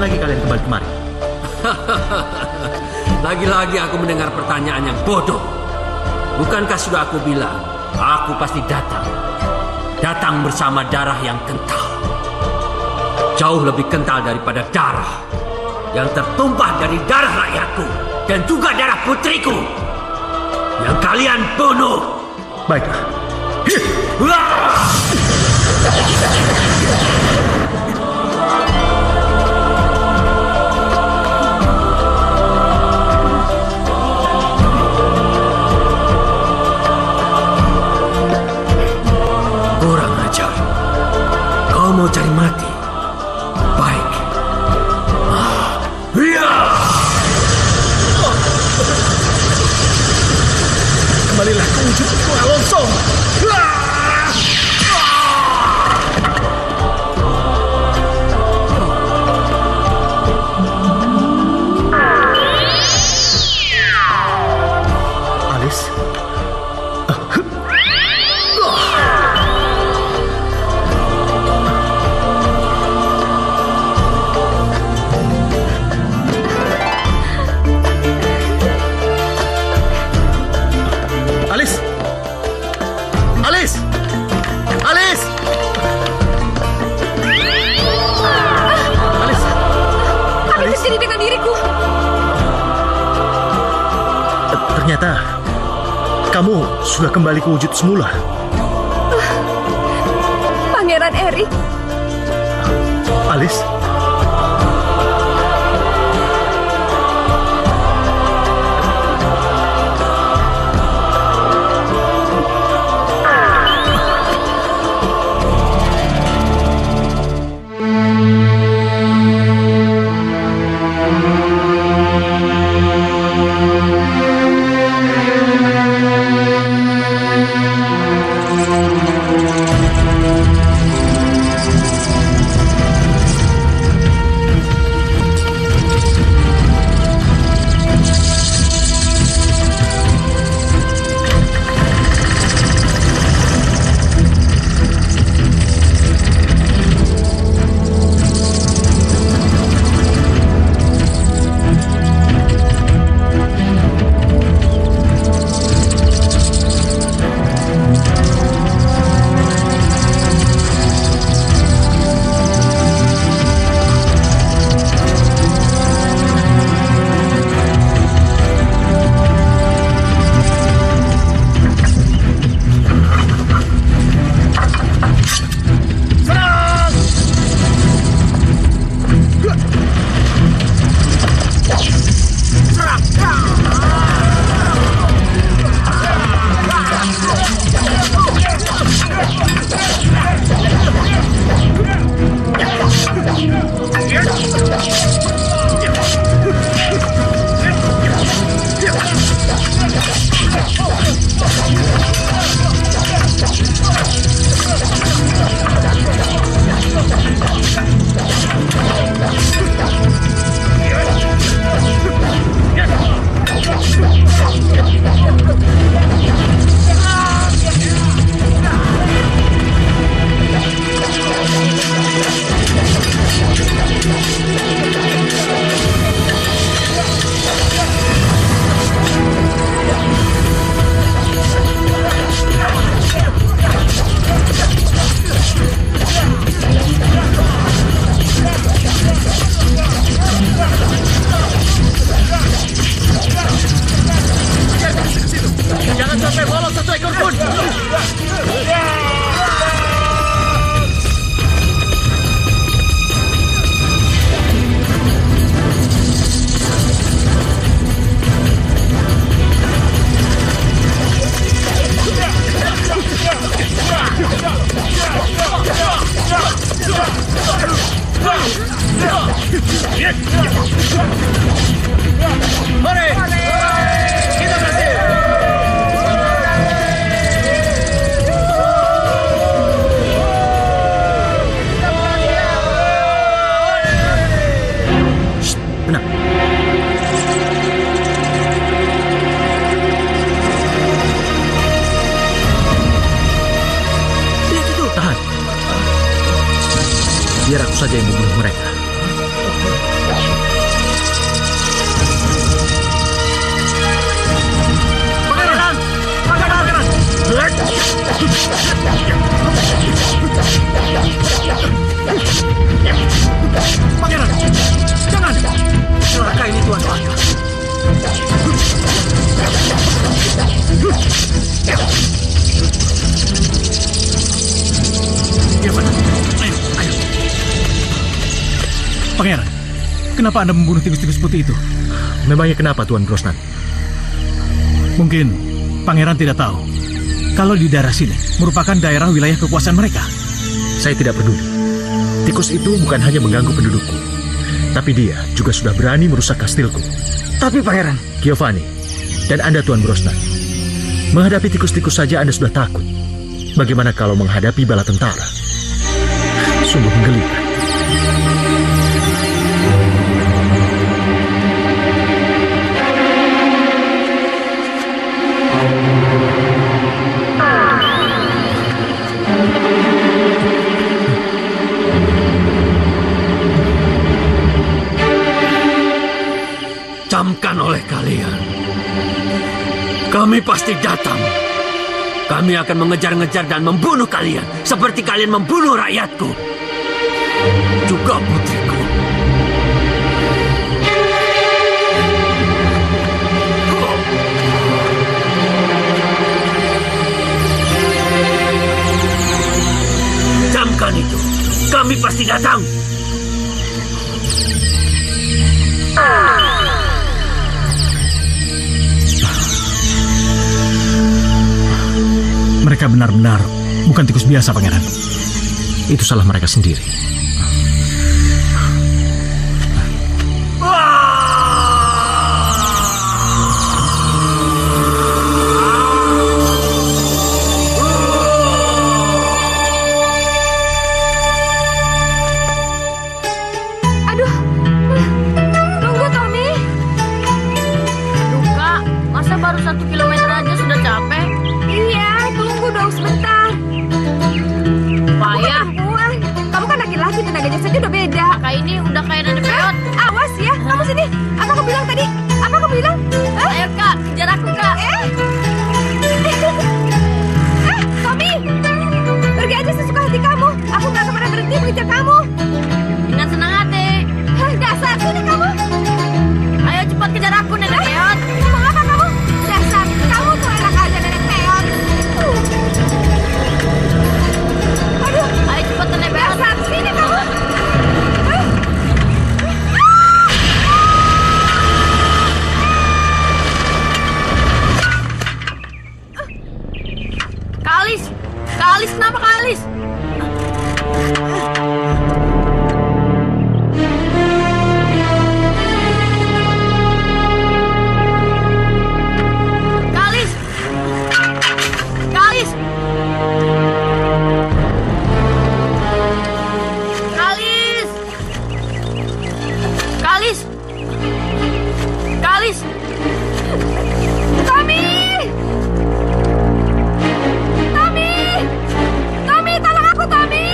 lagi kalian kembali kemari? Lagi-lagi aku mendengar pertanyaan yang bodoh. Bukankah sudah aku bilang, aku pasti datang. Datang bersama darah yang kental. Jauh lebih kental daripada darah yang tertumpah dari darah rakyatku dan juga darah putriku yang kalian bunuh. Baiklah. Kurang ajar. Kau mau cari mati? Baik. Kembalilah ke wujudku, Alonso. Alis. Alis! Alis! Alis! Alis! Apa yang terjadi dengan diriku? Ternyata kamu sudah kembali ke wujud semula. Pangeran Erik. Alis? Jangan sampai lolos satu ekor pun. Mari, kita berhasil. Tenang. Lihat itu. Tahan. Biar aku saja yang membunuh mereka. Ayo. Pangeran, kenapa Anda membunuh tikus-tikus putih itu? Memangnya kenapa, Tuan Brosnan? Mungkin Pangeran tidak tahu kalau di daerah sini merupakan daerah wilayah kekuasaan mereka. Saya tidak peduli. Tikus itu bukan hanya mengganggu pendudukku, tapi dia juga sudah berani merusak kastilku. Tapi Pangeran... Giovanni, dan Anda Tuan Brosnan, menghadapi tikus-tikus saja Anda sudah takut. Bagaimana kalau menghadapi bala tentara? Sungguh menggelikan. Camkan oleh kalian. Kami pasti datang. Kami akan mengejar-ngejar dan membunuh kalian seperti kalian membunuh rakyatku. Juga putriku. Camkan itu. Kami pasti datang. Mereka benar-benar bukan tikus biasa, Pangeran. Itu salah mereka sendiri. Aduh, tunggu Tommy. Aduh Kak, masa baru 1 kilometer aja sudah capek? Iya, tunggu dong sebentar. Payah. Perempuan, kamu kan laki-laki, tenaganya saja udah beda. Kakak ini udah kayak nenek peot. Awas ya, kamu sini. Apa aku bilang tadi? Apa aku bilang? Ayo Kak, kejar aku Kak. Tommy, pergi aja sesuka hati kamu. Aku nggak akan pernah berhenti mengejar kamu. Dengan senang hati. Dasar, sini kamu. Ayo cepat kejar aku nenek peot. Mau apa kamu? Dasar, kamu tuh enak aja nenek peot. Aduh, Ayo cepat nenek peot. dasar, sini kamu. Kalis, Kalis kenapa Kalis? Kalis, Kalis, Kalis, Kalis, Kalis. Tommy! Tommy! Tommy, tolong aku, Tommy!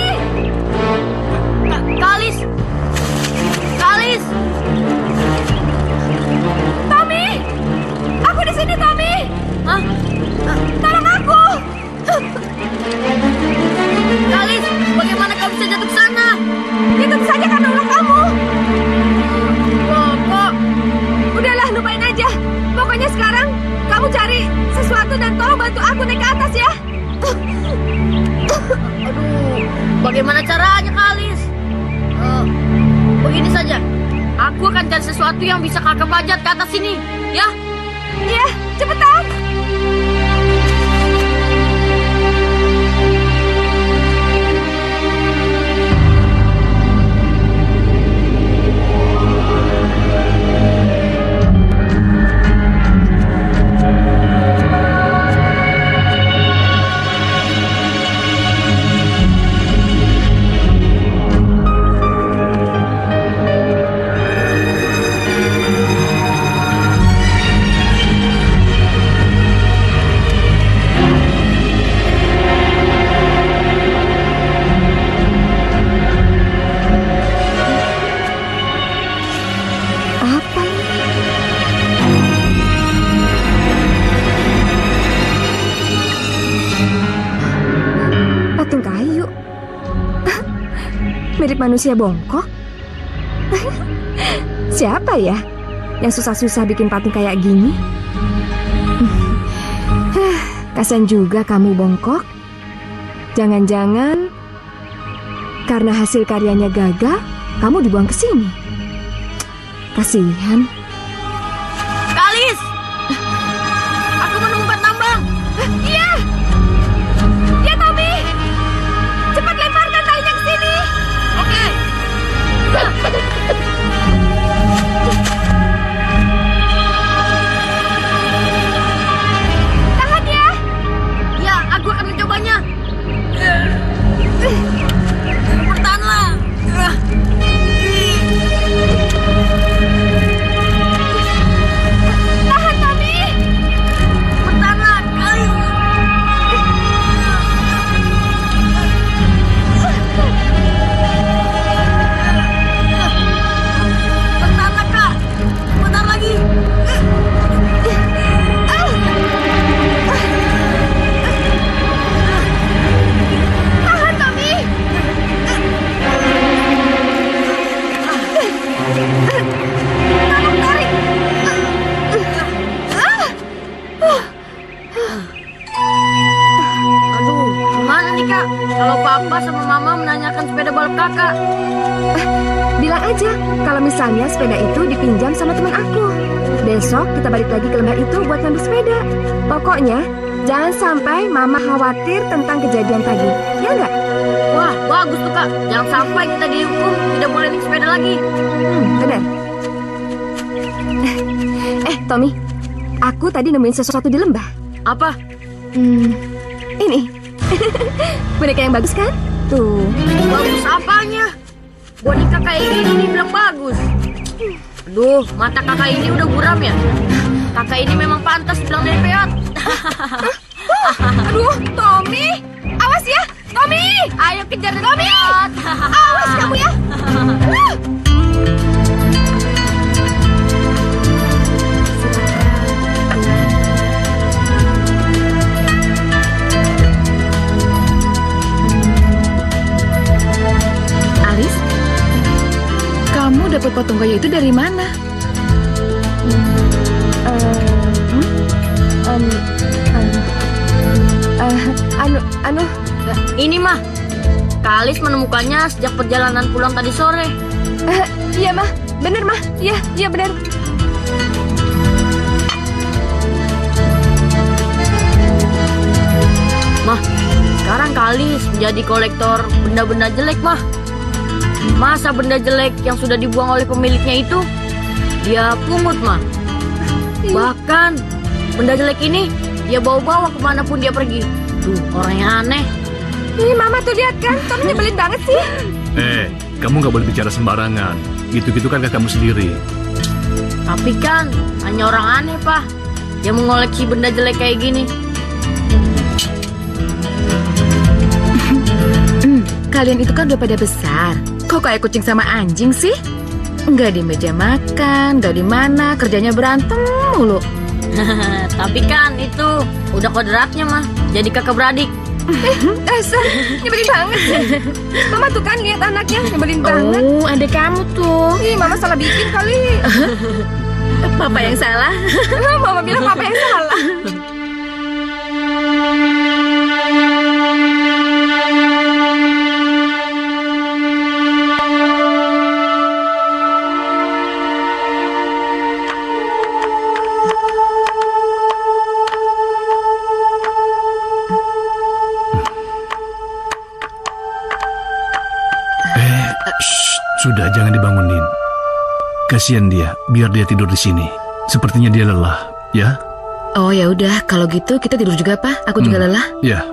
Kalis, Kalis. Tommy! Aku di sini, Tommy! Hah? Tolong aku! Kalis, bagaimana kau bisa jatuh ke sana? Itu saja karena ulah kamu. Loh, kok? Udahlah, lupain aja. Pokoknya sekarang kamu cari sesuatu dan tolong bantu aku naik ke atas ya. Aduh, bagaimana caranya, Kalis? Begini saja. Aku akan cari sesuatu yang bisa kakak bajat ke atas sini, ya? Iya, cepetan. Apa ini? Patung kayu. Mirip manusia bongkok. Siapa ya? yang susah-susah bikin patung kayak gini. Kasian juga kamu, Bongkok. Jangan-jangan karena hasil karyanya gagal, kamu dibuang ke sini. Kasihan. Kalis! Aku menemukan tambang. Iya! Ya, Tommy! Cepat lemparkan talinya ke sini! Oke. Tahan ya! Ya, aku akan mencobanya. Bertahanlah. Tahan, Tommy! Bertahanlah, Kalis. Bertahanlah, Kak. Bentar lagi. Tahan, Tommy! Tolong tarik! Aduh, gimana nih, Kak? Kalau Papa sama Mama menanyakan sepeda balap Kakak. Bilang aja kalau misalnya sepeda itu dipinjam sama teman aku. Besok kita balik lagi ke lembah itu buat ngambil sepeda. Pokoknya jangan sampai Mama khawatir tentang kejadian tadi. Ya enggak? Wah, bagus tuh, Kak. Jangan sampai kita dihukum tidak boleh naik sepeda lagi. Benar. Tommy, aku tadi nemuin sesuatu di lembah. Apa? Ini. Boneka yang bagus kan? Tuh. Bagus apanya? Boneka kayak gini dibilang bagus. Aduh, mata kakak ini udah buram ya? Kakak ini memang pantas bilang dari peot. Aduh, Tommy. Awas ya, Tommy. Ayo kejar Tommy. peot. Awas kamu ya. Alis, kamu dapat patung kayu itu dari mana? Anu, Ini mah, Kalis menemukannya sejak perjalanan pulang tadi sore. iya mah, bener mah, iya bener. Mah, sekarang Kalis menjadi kolektor benda-benda jelek, mah. Masa benda jelek yang sudah dibuang oleh pemiliknya itu dia pungut, mah. Bahkan benda jelek ini dia bawa-bawa kemanapun dia pergi. Tuh, orangnya aneh. Ih, Mama tuh lihat kan, Tommy nyebelin banget sih. Kamu nggak boleh bicara sembarangan. Gitu-gitu kan kamu sendiri. Tapi kan hanya orang aneh, Pak, yang mengoleksi benda jelek kayak gini. Kalian itu kan udah pada besar. Kok kayak kucing sama anjing sih? Nggak di meja makan, nggak di mana, kerjanya berantem mulu. Tapi kan itu udah kodratnya, mah. Jadi kakak beradik. Dasar, nyebelin banget sih. Mama tuh kan lihat anaknya, nyebelin banget. Oh, ada kamu tuh. Ih, Mama salah bikin kali. Papa yang salah. Mama bilang Papa yang salah. Sudah, jangan dibangunin. Kasihan dia, biar dia tidur di sini. Sepertinya dia lelah, ya? Oh ya udah, kalau gitu kita tidur juga, Pak. Aku juga lelah. Ya.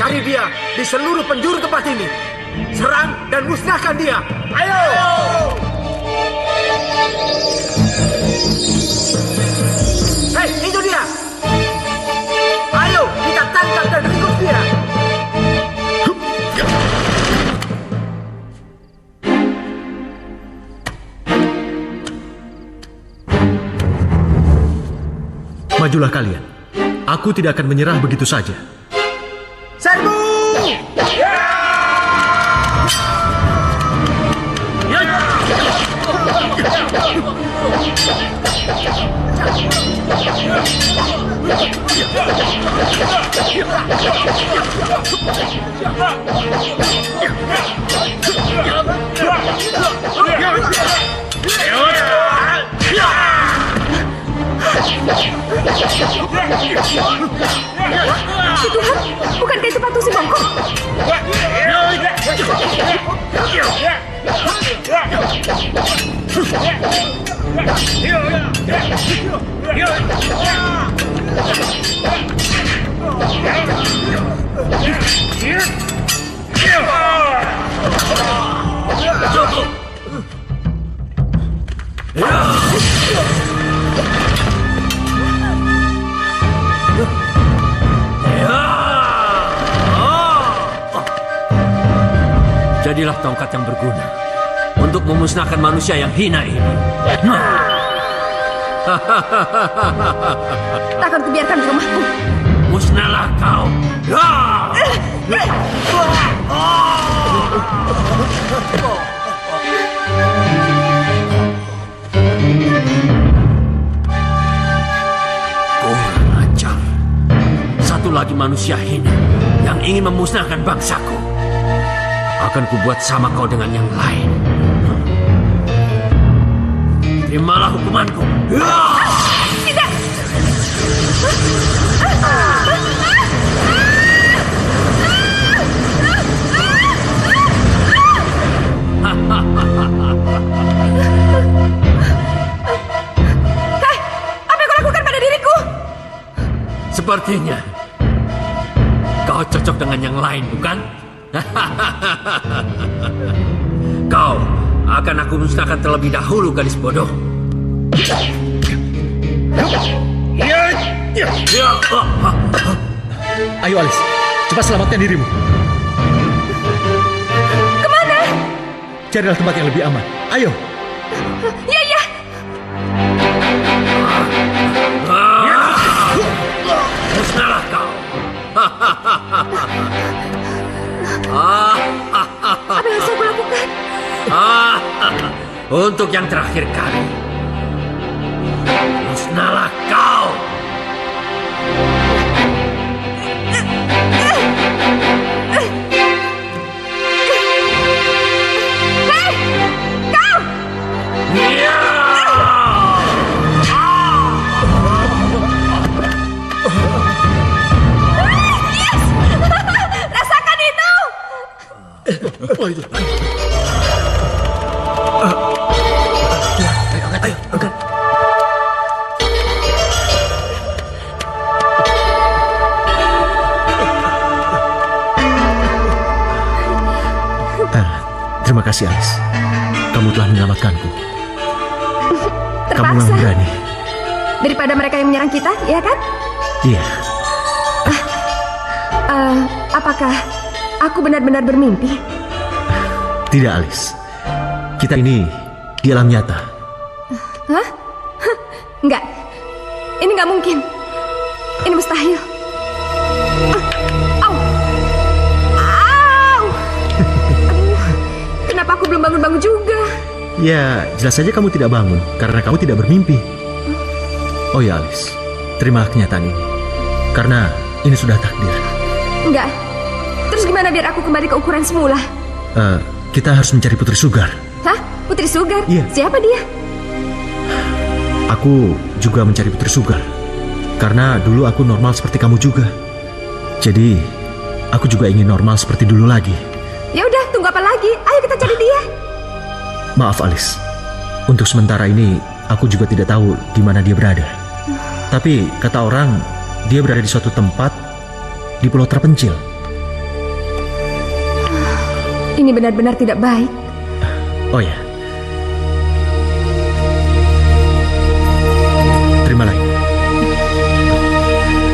Cari dia di seluruh penjuru tempat ini. Serang dan musnahkan dia. Ayo! Hei, itu dia. Ayo, kita tangkap dan ringkus dia. Majulah kalian. Aku tidak akan menyerah begitu saja. Serbu! Tuhan, bukankah itu patung si bongkok? Jadilah tongkat yang berguna untuk memusnahkan manusia yang hina ini. Takkan kubiarkan di rumahku. Musnahlah kau. Kurang ajar. Satu lagi manusia hina yang ingin memusnahkan bangsaku. Akan kubuat sama kau dengan yang lain. Terimalah hukumanku. Tidak. Hei, apa yang kau lakukan pada diriku? Sepertinya kau cocok dengan yang lain, bukan? Kau akan aku musnahkan terlebih dahulu, gadis bodoh. Ayo Alice, cepat selamatkan dirimu. Kemana? Carilah tempat yang lebih aman. Ayo. Ya, ya. Musnahlah kau. Apa yang harus aku lakukan? Untuk yang terakhir kali, musnahlah kau. Hei, kau! Yes! Rasakan itu! Terima kasih Alice. Kamu telah menyelamatkanku. Kamu Terpaksa. memang berani. Daripada mereka yang menyerang kita, ya kan? Iya. Apakah aku benar-benar bermimpi? Tidak Alice. Kita ini di alam nyata. Hah? Enggak. Ini enggak mungkin. Ini mustahil. Au. Au. Aduh. Kenapa aku belum bangun-bangun juga? Ya, jelas saja kamu tidak bangun karena kamu tidak bermimpi. Oh ya Alice, terimalah kenyataan ini. Karena ini sudah takdir. Enggak. Terus gimana biar aku kembali ke ukuran semula? Kita harus mencari Putri Sugar. Hah? Putri Sugar? Iya. Siapa dia? Aku juga mencari Putri Sugar. Karena dulu aku normal seperti kamu juga. Jadi, aku juga ingin normal seperti dulu lagi. Ya udah, tunggu apa lagi? Ayo kita cari dia. Maaf Alice. Untuk sementara ini, aku juga tidak tahu di mana dia berada. Tapi kata orang, dia berada di suatu tempat di pulau terpencil. Ini benar-benar tidak baik. Oh ya. Terimalah ini.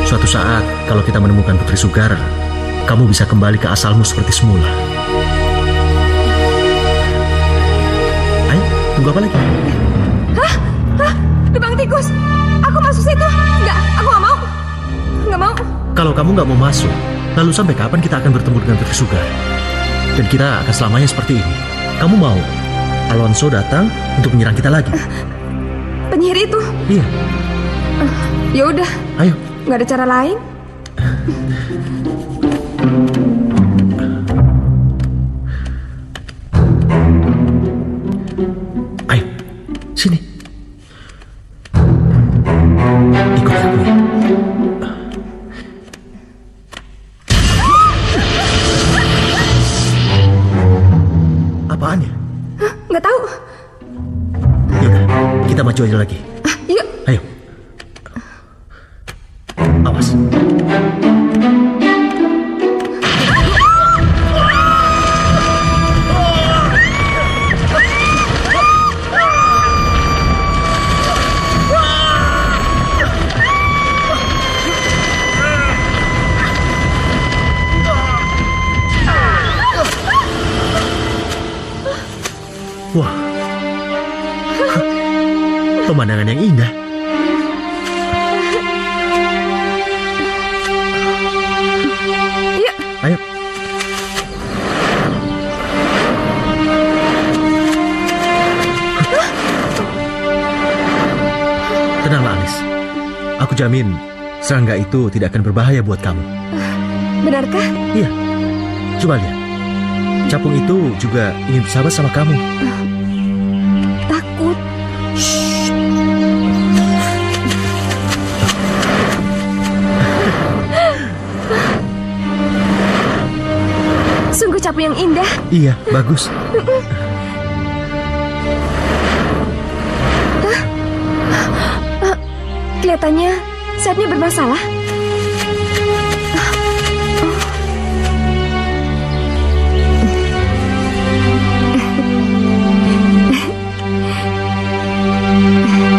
Suatu saat, kalau kita menemukan Putri Sugar, kamu bisa kembali ke asalmu seperti semula. Ayo, tunggu apa lagi? Hah? Lubang tikus? Aku masuk situ? Enggak, aku nggak mau. Nggak mau. Kalau kamu nggak mau masuk, lalu sampai kapan kita akan bertemu dengan Putri Sugar? Dan kita akan selamanya seperti ini. Kamu mau Alonso datang untuk menyerang kita lagi? Penyihir itu? Iya. Ya udah. Ayo. Nggak ada cara lain? Ayo, sini. Ikut aku. Apaan ya? Nggak tahu. Yaudah, kita maju aja lagi. Yuk. Ayo. Awas. Wah, pemandangan yang indah. Yuk. Ayo. Tenanglah, Alice. Aku jamin serangga itu tidak akan berbahaya buat kamu. Benarkah? Iya. Coba lihat. Capung itu juga ingin bersahabat sama kamu. Takut. Sungguh capung yang indah. Iya, bagus. Kelihatannya sayapnya bermasalah.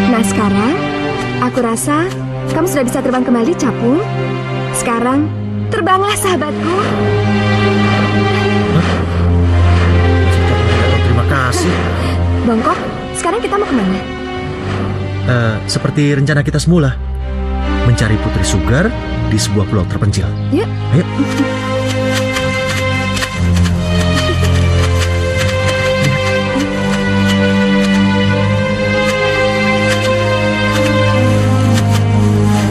Nah sekarang, aku rasa kamu sudah bisa terbang kembali, Capung. Sekarang, terbanglah sahabatku. Terima kasih. Bongkok, sekarang kita mau kemana? Seperti rencana kita semula, mencari Putri Sugar di sebuah pulau terpencil. Yuk. Ayo.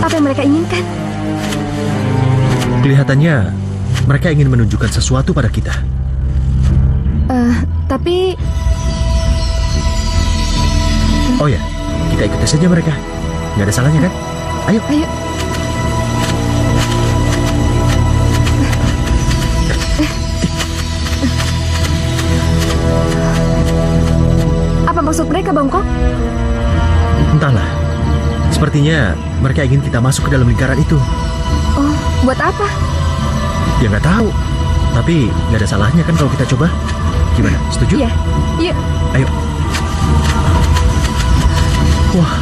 Apa yang mereka inginkan? Kelihatannya mereka ingin menunjukkan sesuatu pada kita. Tapi Oh ya, kita ikuti saja mereka. Nggak ada salahnya kan? Ayo. ayo. Apa maksud mereka, Bongkok? Entahlah. Sepertinya mereka ingin kita masuk ke dalam lingkaran itu. Oh, buat apa? Ya nggak tahu. Tapi nggak ada salahnya kan kalau kita coba. Gimana? Setuju? Iya. Yuk. Ayo. Wah.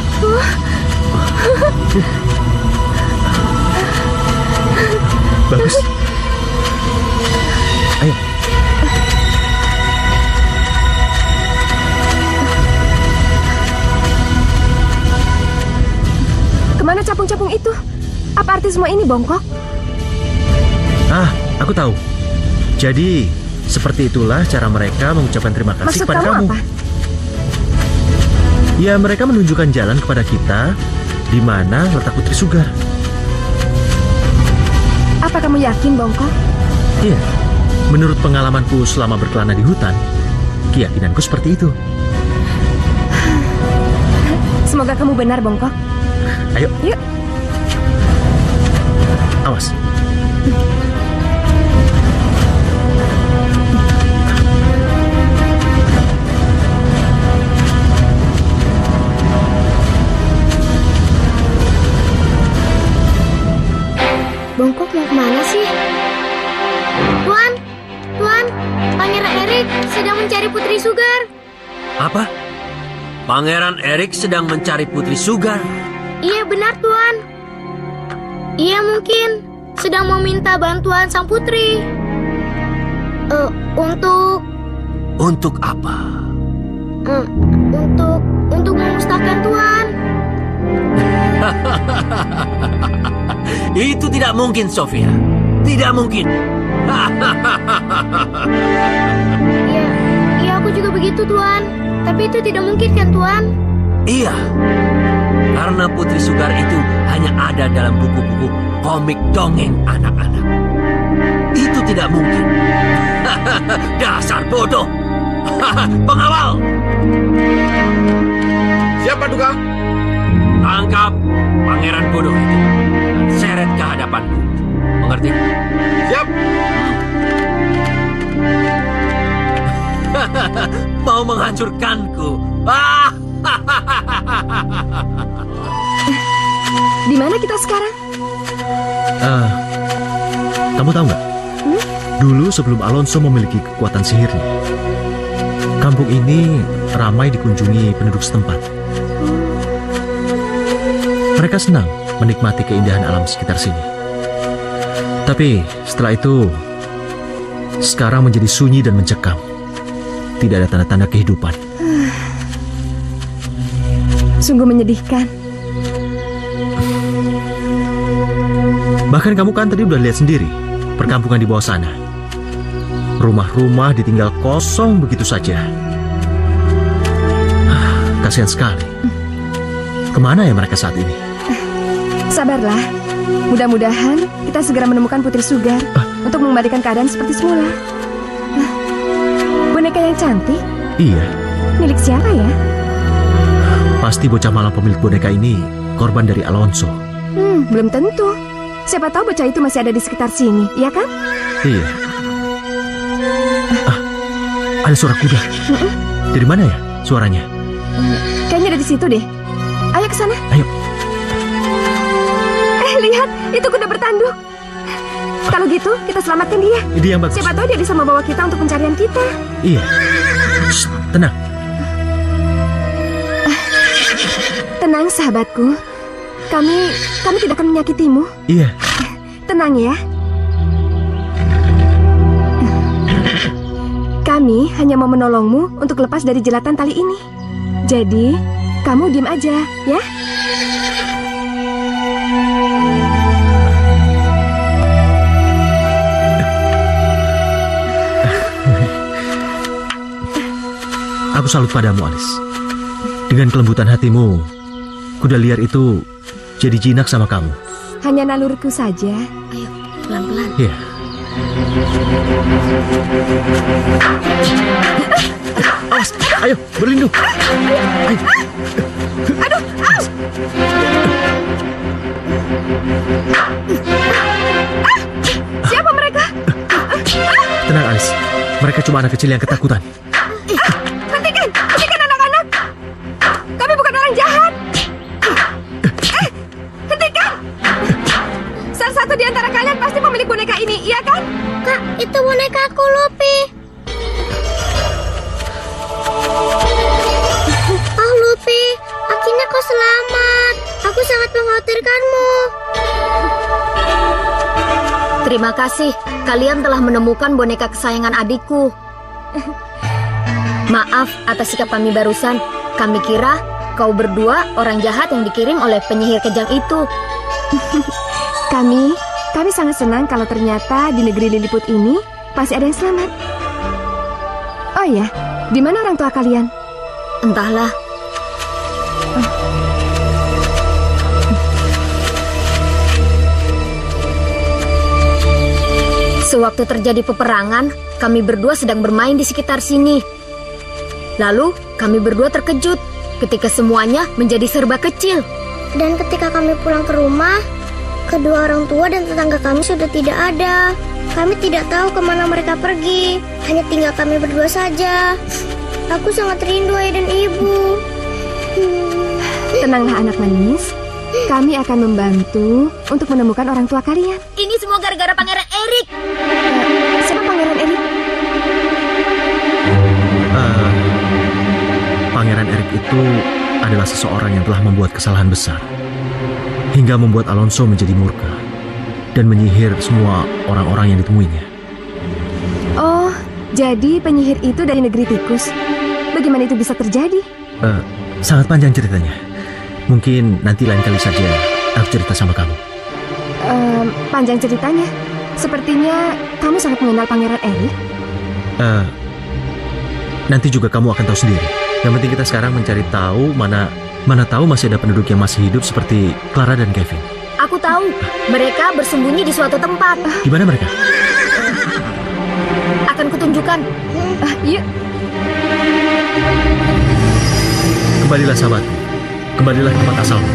Bagus. Ayo. Kemana capung-capung itu? Apa arti semua ini, Bongkok? Ah, aku tahu. Jadi, seperti itulah cara mereka mengucapkan terima kasih Maksud kepada kamu kamu. apa? Ya, mereka menunjukkan jalan kepada kita di mana letak Putri Sugar. Apa kamu yakin, Bongkok? Iya, menurut pengalamanku selama berkelana di hutan, keyakinanku seperti itu. Semoga kamu benar, Bongkok. Ayo, Yuk. awas. Bongkok mau kemana sih? Tuan, Pangeran mencari Putri Sugar. Apa? Pangeran Erik sedang mencari Putri Sugar? Iya benar, Tuan. Ia mungkin sedang meminta bantuan sang putri. Untuk apa? Untuk memusnahkan Tuan. Itu tidak mungkin, Sofia. Tidak mungkin. Iya, aku juga begitu, Tuan. Tapi itu tidak mungkin kan, Tuan? Iya. Karena Putri Sugar itu hanya ada dalam buku-buku komik dongeng anak-anak. Itu tidak mungkin. Dasar bodoh. Pengawal. Siapa Duka? Tangkap pangeran bodoh itu dan seret ke hadapanku. Mengerti? Siap. Mau menghancurkanku. Di mana kita sekarang? Kamu tahu nggak? Dulu sebelum Alonso memiliki kekuatan sihirnya, kampung ini ramai dikunjungi penduduk setempat. Mereka senang menikmati keindahan alam sekitar sini. Tapi setelah itu, sekarang menjadi sunyi dan mencekam. Tidak ada tanda-tanda kehidupan. Sungguh menyedihkan. Bahkan kamu kan tadi udah lihat sendiri perkampungan di bawah sana. Rumah-rumah ditinggal kosong begitu saja. Kasihan sekali. Kemana ya mereka saat ini? Sabarlah. Mudah-mudahan kita segera menemukan Putri Sugar untuk mengembalikan keadaan seperti semula. Boneka yang cantik? Iya. Milik siapa ya? Pasti bocah malang pemilik boneka ini korban dari Alonso. Belum tentu. Siapa tahu bocah itu masih ada di sekitar sini, iya kan? Iya. Ada suara kuda. Dari mana ya suaranya? Kayaknya ada di situ deh. Ayo ke sana. Ayo. Lihat, itu kuda bertanduk. Kalau gitu, kita selamatkan dia. Ide yang bagus. Siapa tahu dia bisa membawa kita untuk pencarian kita. Iya. Shh, tenang. Tenang, sahabatku. Kami tidak akan menyakitimu. Iya. Tenang ya. Kami hanya mau menolongmu untuk lepas dari jelatan tali ini. Jadi, kamu diam aja, ya? Aku salut padamu, Alice. Dengan kelembutan hatimu, kuda liar itu jadi jinak sama kamu. Hanya naluriku saja. Ayo, pelan-pelan. Iya. Awas, ayo, berlindung. Ayo. Aduh, aus! Siapa mereka? Tenang, Alice. Mereka cuma anak kecil yang ketakutan. Hentikan anak-anak. Kami bukan orang jahat. Hentikan. Salah satu di antara kalian pasti pemilik boneka ini, iya kan? Kak, itu bonekaku, Lupi. Oh, Lupi, akhirnya kau selamat. Aku sangat mengkhawatirkanmu. Terima kasih, kalian telah menemukan boneka kesayangan adikku. Maaf atas sikap kami barusan. Kami kira kau berdua orang jahat yang dikirim oleh penyihir kejam itu. Kami sangat senang kalau ternyata di negeri Lilliput ini masih ada yang selamat. Oh ya, di mana orang tua kalian? Entahlah. Sewaktu terjadi peperangan, kami berdua sedang bermain di sekitar sini. Lalu, kami berdua terkejut ketika semuanya menjadi serba kecil. Dan ketika kami pulang ke rumah, kedua orang tua dan tetangga kami sudah tidak ada. Kami tidak tahu kemana mereka pergi. Hanya tinggal kami berdua saja. Aku sangat rindu ayah dan ibu. Tenanglah anak manis. Kami akan membantu untuk menemukan orang tua kalian. Ini semua gara-gara Pangeran Erik. Siapa Pangeran Erik? Eric itu adalah seseorang yang telah membuat kesalahan besar, hingga membuat Alonso menjadi murka dan menyihir semua orang-orang yang ditemuinya. Oh, jadi penyihir itu dari negeri tikus. Bagaimana itu bisa terjadi? Sangat panjang ceritanya. Mungkin nanti lain kali saja aku cerita sama kamu. Panjang ceritanya. Sepertinya kamu sangat mengenal Pangeran Eric. Nanti juga kamu akan tahu sendiri. Yang penting kita sekarang mencari tahu mana tahu masih ada penduduk yang masih hidup seperti Clara dan Kevin. Aku tahu, mereka bersembunyi di suatu tempat. Di mana mereka? Akan kutunjukkan. Yuk. Kembalilah sahabatku. Kembalilah ke tempat asalmu.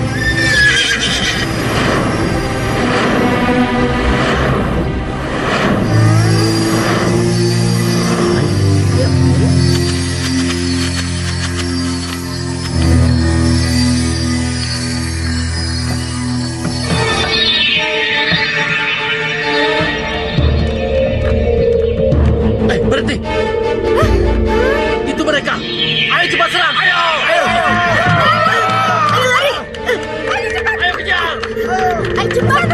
Berhenti! Itu mereka! Ayo cepat serang! Ayo! Ayo! Ayo lari! Ayo kejar! Ayo cepat!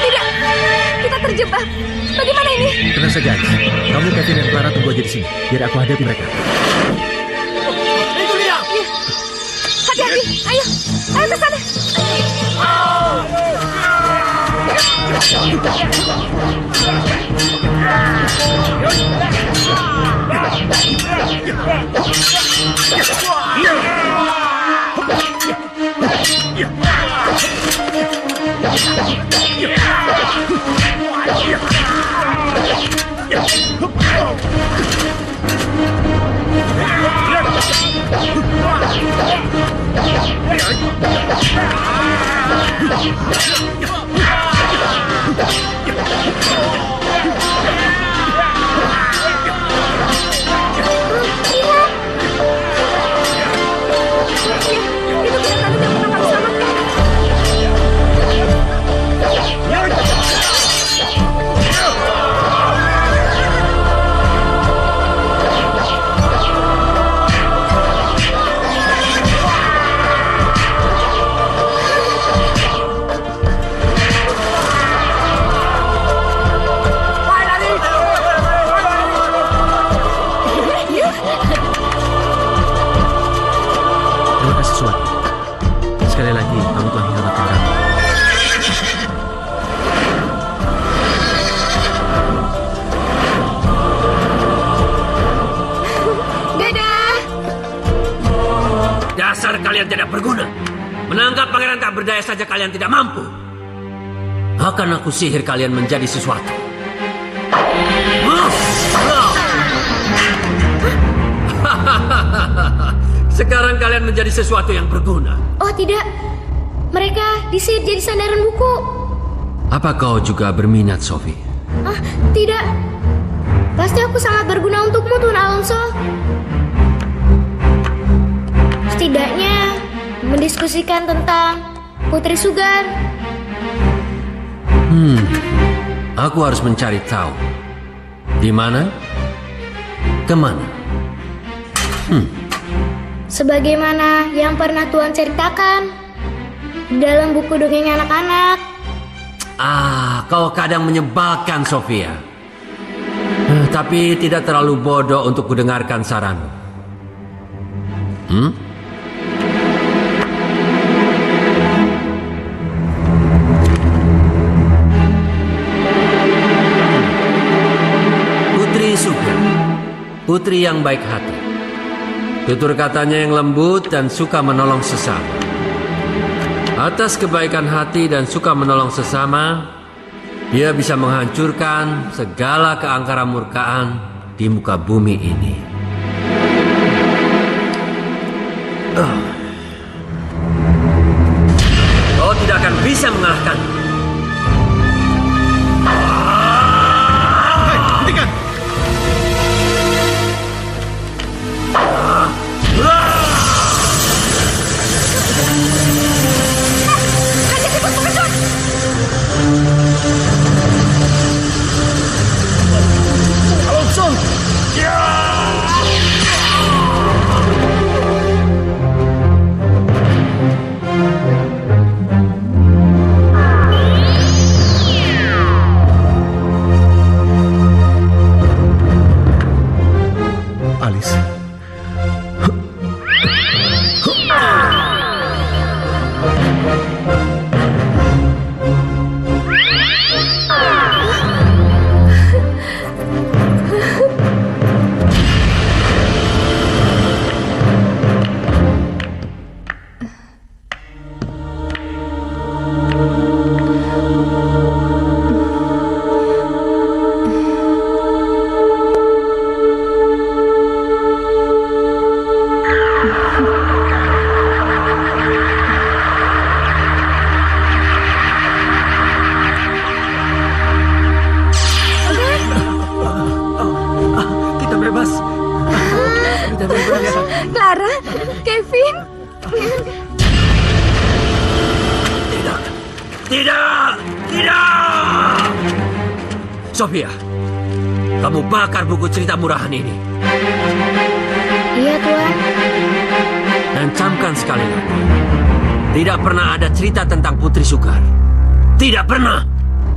Tidak, kita terjebak. Bagaimana ini? Tenang saja, Alice. Kamu, Kevin, dan Clara tunggu aja di sini, biar aku hadapi mereka. Itu dia! Hati-hati, ayo ke sana. Terima kasih, Suat. Sekali lagi, kamu telah menyelamatkan kami. Dadah. Dasar kalian tidak berguna. Menangkap pangeran tak berdaya saja kalian tidak mampu. Akan aku sihir kalian menjadi sesuatu. Sekarang kalian menjadi sesuatu yang berguna. Oh tidak, mereka disihir jadi sandaran buku. Apa kau juga berminat, Sophie? Tidak. Pasti aku sangat berguna untukmu, Tuan Alonso. Setidaknya mendiskusikan tentang Putri Sugar. Aku harus mencari tahu. Di mana? Kemana? Sebagaimana yang pernah Tuan ceritakan dalam buku dongeng anak-anak. Kau kadang menyebalkan, Sophia. Tapi tidak terlalu bodoh untuk kudengarkan saranmu. Putri Sugar, putri yang baik hati. Tutur katanya yang lembut dan suka menolong sesama. Atas kebaikan hati dan suka menolong sesama, dia bisa menghancurkan segala keangkaran murkaan di muka bumi ini. Kau tidak akan bisa mengalahkan. Hentikan! Alis. Clara, Kevin. Tidak! Sophia, kamu bakar buku cerita murahan ini. Iya, Tuan. Dan camkan sekali lagi, tidak pernah ada cerita tentang Putri Sugar. Tidak pernah.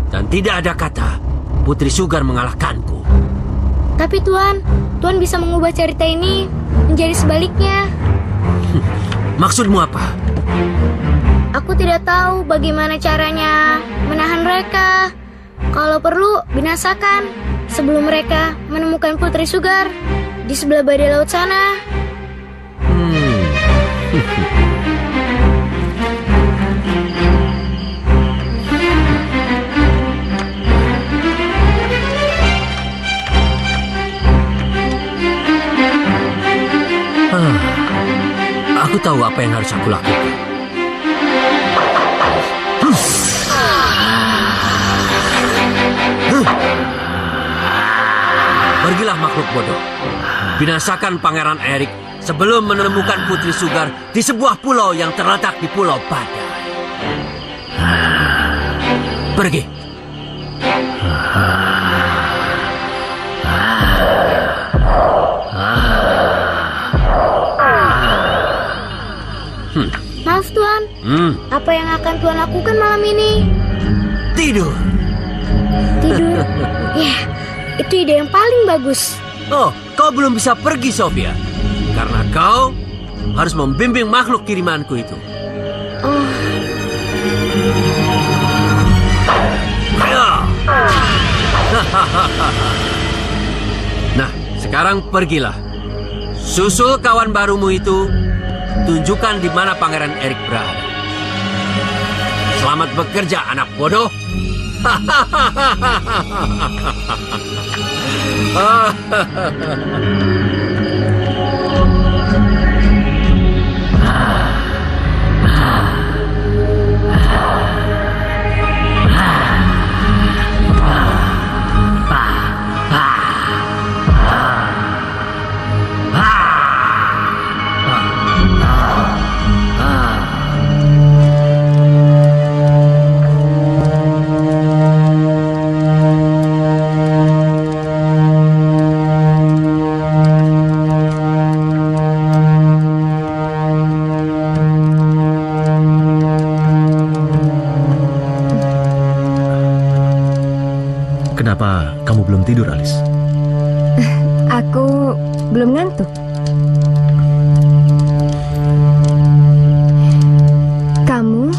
Dan tidak ada kata Putri Sugar mengalahkanku. Tapi Tuan bisa mengubah cerita ini menjadi sebaliknya. Maksudmu apa? Aku tidak tahu bagaimana caranya menahan mereka. Kalau perlu, binasakan sebelum mereka menemukan Putri Sugar di sebelah badai laut sana. Aku tahu apa yang harus aku lakukan. Pergilah makhluk bodoh. Binasakan Pangeran Erik sebelum menemukan Putri Sugar di sebuah pulau yang terletak di Pulau Badai. Pergi. Maaf Tuan, apa yang akan Tuan lakukan malam ini? Tidur. Tidur? Ya, itu ide yang paling bagus. Oh, kau belum bisa pergi, Sophia. Karena kau harus membimbing makhluk kirimanku itu. Oh. Nah, sekarang pergilah. Susul kawan barumu itu. Tunjukkan di mana Pangeran Erik berada. Selamat bekerja, anak bodoh. Kenapa kamu belum tidur, Alis? Aku belum ngantuk. Kamu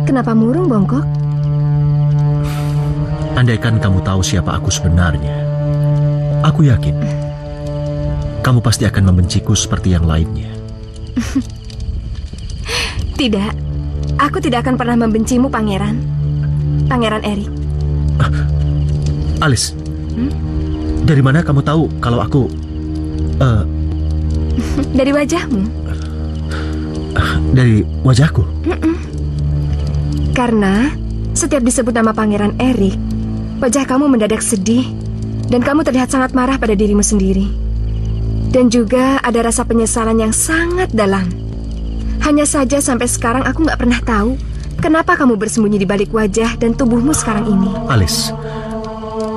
kenapa murung, Bongkok? Andaikan kamu tahu siapa aku sebenarnya, aku yakin kamu pasti akan membenciku seperti yang lainnya. Tidak, aku tidak akan pernah membencimu, Pangeran Erik. Alis, dari mana kamu tahu kalau aku... Dari wajahmu. Dari wajahku? Karena setiap disebut nama Pangeran Erik, wajah kamu mendadak sedih dan kamu terlihat sangat marah pada dirimu sendiri. Dan juga ada rasa penyesalan yang sangat dalam. Hanya saja sampai sekarang aku nggak pernah tahu kenapa kamu bersembunyi di balik wajah dan tubuhmu sekarang ini. Alis,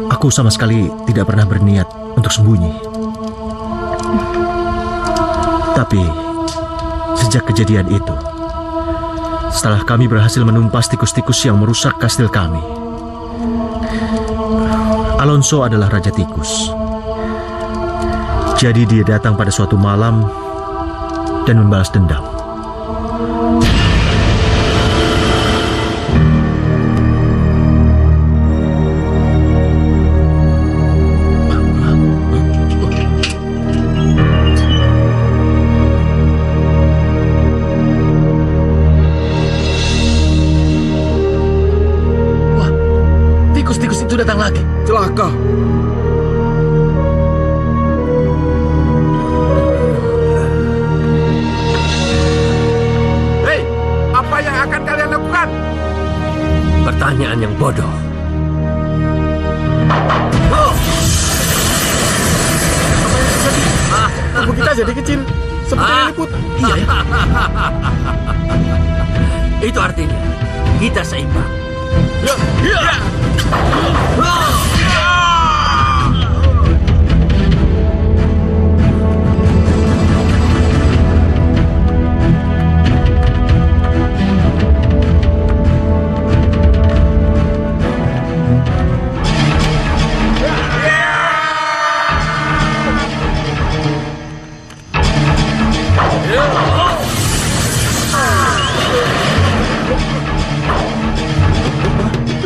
aku sama sekali tidak pernah berniat untuk sembunyi. Tapi sejak kejadian itu, setelah kami berhasil menumpas tikus-tikus yang merusak kastil kami, Alonso adalah raja tikus. Jadi dia datang pada suatu malam dan membalas dendam. Wah, tikus-tikus itu datang lagi. Celaka. Apa yang akan kalian lakukan? Pertanyaan yang bodoh. Tubuh kita jadi kecil, seperti liput. Iya. Itu artinya kita seimbang.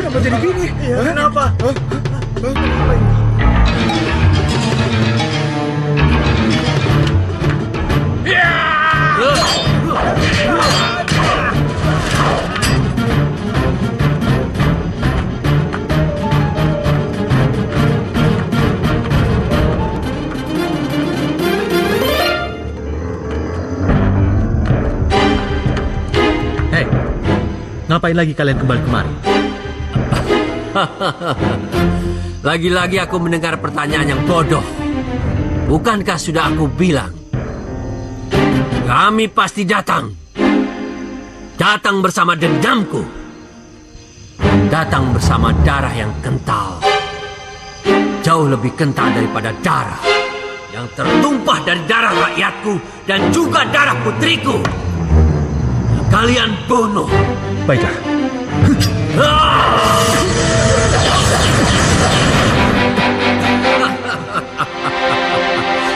Kenapa jadi gini? Kenapa? Hei, ngapain lagi kalian kembali kemari? Lagi-lagi aku mendengar pertanyaan yang bodoh. Bukankah sudah aku bilang? Kami pasti datang. Datang bersama dendamku. Datang bersama darah yang kental. Jauh lebih kental daripada darah yang tertumpah dari darah rakyatku dan juga darah putriku. Kalian bunuh. Baiklah.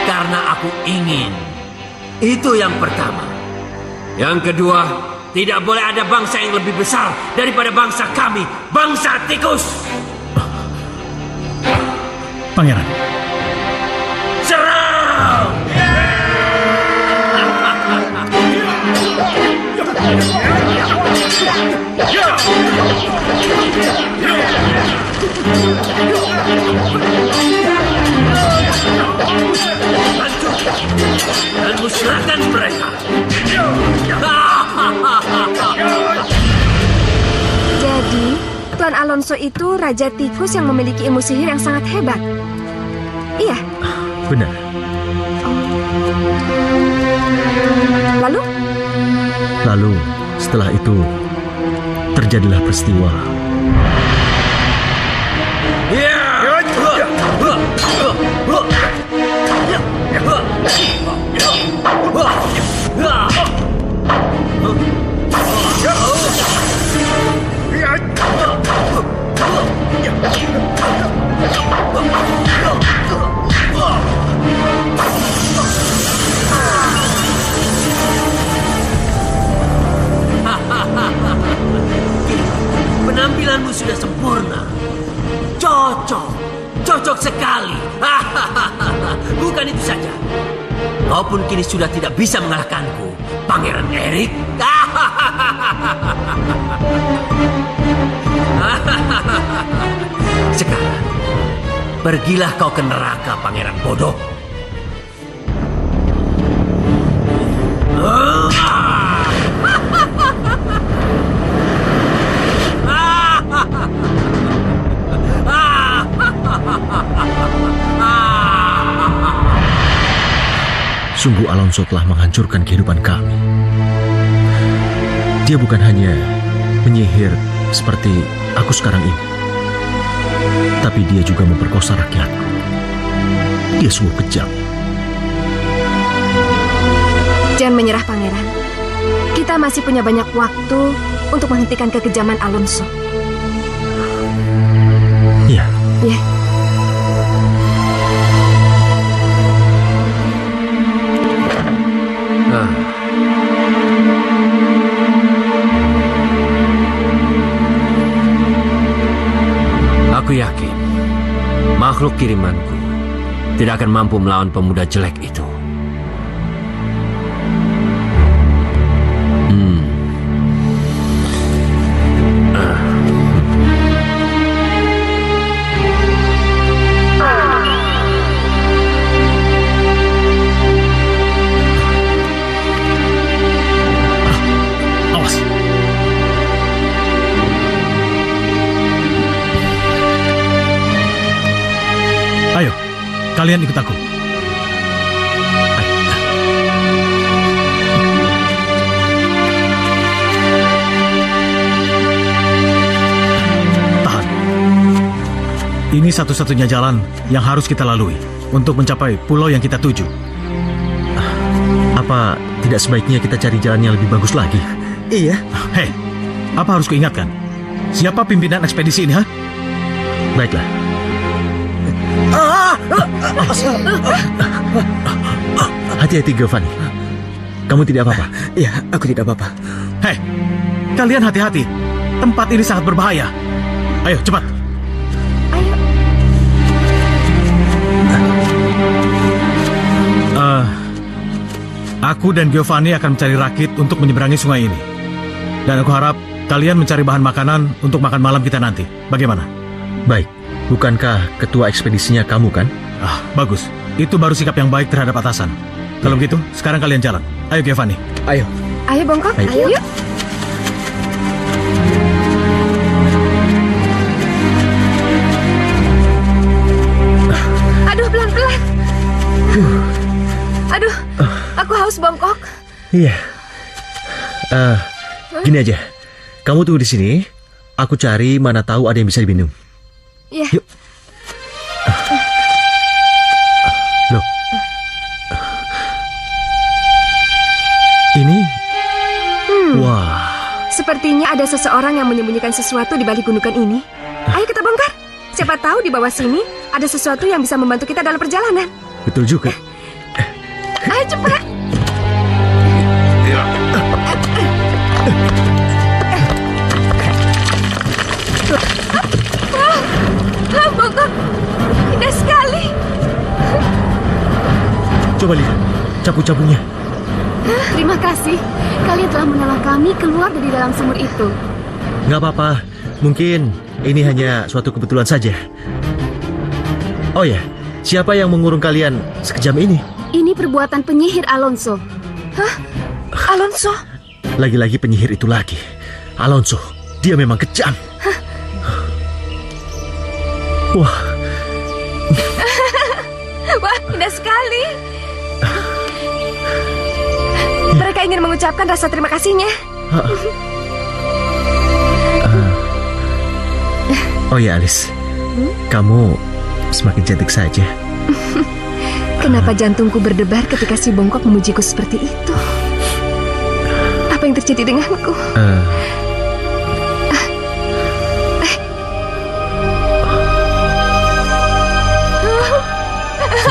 Karena aku ingin. Itu yang pertama. Yang kedua, tidak boleh ada bangsa yang lebih besar daripada bangsa kami, bangsa tikus. Pangeran, Serang! Dan musnahkan mereka. Jadi, Tuan Alonso itu raja tikus yang memiliki ilmu sihir yang sangat hebat. Iya. Benar. Lalu? Lalu, setelah itu, terjadilah peristiwa. Penampilanmu sudah sempurna. Cocok sekali. Bukan itu saja. Kau pun kini sudah tidak bisa mengalahkanku, Pangeran Erik. Sekarang, pergilah kau ke neraka, Pangeran bodoh. Sungguh Alonso telah menghancurkan kehidupan kami. Dia bukan hanya menyihir seperti aku sekarang ini, tapi dia juga memperkosa rakyatku. Dia sungguh kejam. Jangan menyerah, Pangeran. Kita masih punya banyak waktu untuk menghentikan kekejaman Alonso. Iya. Ya. makhluk kirimanku tidak akan mampu melawan pemuda jelek itu. Ayo, kalian ikut aku. Tahan. Ini satu-satunya jalan yang harus kita lalui untuk mencapai pulau yang kita tuju. Apa tidak sebaiknya kita cari jalan yang lebih bagus lagi? Iya. Hei, apa harus kuingatkan? Siapa pimpinan ekspedisi ini, ha? Baiklah. Hati-hati, Giovanni. Kamu tidak apa-apa? Iya, aku tidak apa-apa. Hei, kalian hati-hati. Tempat ini sangat berbahaya. Ayo, cepat. Aku dan Giovanni akan mencari rakit untuk menyeberangi sungai ini. Dan aku harap kalian mencari bahan makanan untuk makan malam kita nanti. Bagaimana? Baik. Bukankah ketua ekspedisinya kamu kan? Bagus. Itu baru sikap yang baik terhadap atasan. Kalau begitu, sekarang kalian jalan. Ayo, Giovanni. Ayo. Ayo, Bongkok. Ayo. Yuk. Aduh, pelan-pelan. Aduh, aku haus, Bongkok. Iya. Gini aja. Kamu tunggu di sini. Aku cari mana tahu ada yang bisa diminum. Iya. Yuk. Loh. Ini? Wah. Sepertinya ada seseorang yang menyembunyikan sesuatu di balik gundukan ini. Ayo kita bongkar. Siapa tahu di bawah sini ada sesuatu yang bisa membantu kita dalam perjalanan. Betul juga. Ayo cepat. Bongkok, indah sekali. Coba lihat capu-capunya. Terima kasih. Kalian telah menolong kami keluar dari dalam sumur itu. Nggak apa-apa. Mungkin ini hanya suatu kebetulan saja. Oh ya, siapa yang mengurung kalian sekejam ini? Ini perbuatan penyihir Alonso. Hah? Alonso? Lagi-lagi penyihir itu lagi. Alonso, dia memang kejam. Wah. Wah, indah sekali. Mereka ingin mengucapkan rasa terima kasihnya. Oh ya, Alice. Kamu semakin cantik saja. Kenapa jantungku berdebar ketika si Bongkok memujiku seperti itu? Apa yang terjadi denganku?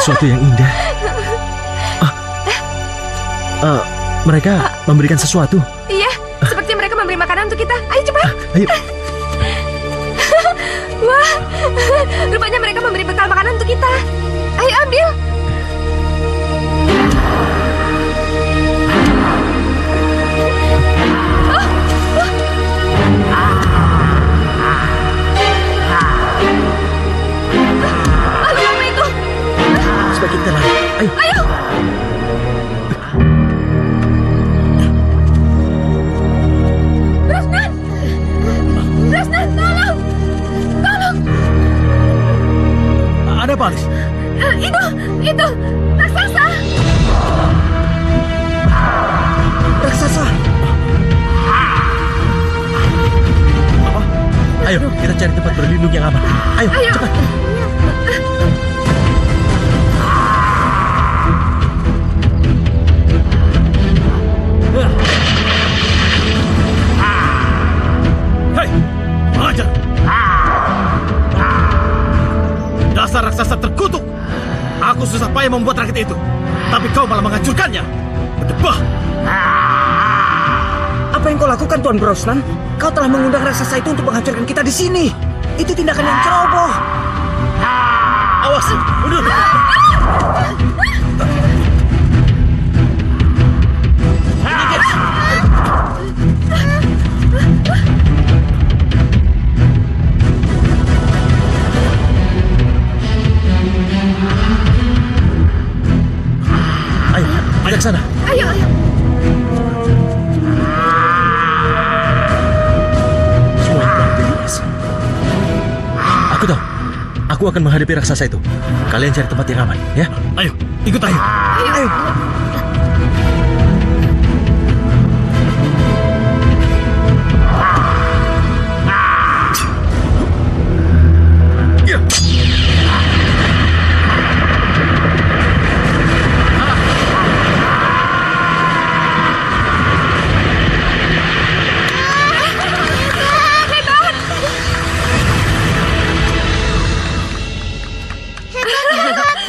Sesuatu yang indah. Mereka memberikan sesuatu. Iya, seperti mereka memberi makanan untuk kita. Ayo cepat. Ayo. Wah, rupanya mereka memberi bekal makanan untuk kita. Ayo ambil. Lalu apa itu? Sebaiknya kita lari. Ayo. Ayo. Brosnan, tolong! Tolong! Ada apa, Alice? Itu raksasa! Raksasa! Ayo, kita cari tempat berlindung yang aman. Ayo. Cepat. Hei, mengajar! Dasar raksasa terkutuk! Aku susah payah membuat rakit itu, tapi kau malah menghancurkannya. Berdebah! Apa yang kau lakukan, Tuan Brosnan? Kau telah mengundang raksasa itu untuk menghancurkan kita di sini. Itu tindakan yang ceroboh. Awas, mundur. Ayo, kita ke sana. Ayo, ayo. Semua yang jadi es. Aku tahu. Aku akan menghadapi raksasa itu. Kalian cari tempat yang aman, ya? Ayo, ikut ayo. Ayo.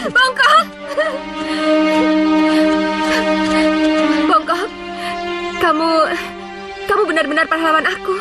Bongkok! Bongkok, kamu benar-benar pahlawan aku.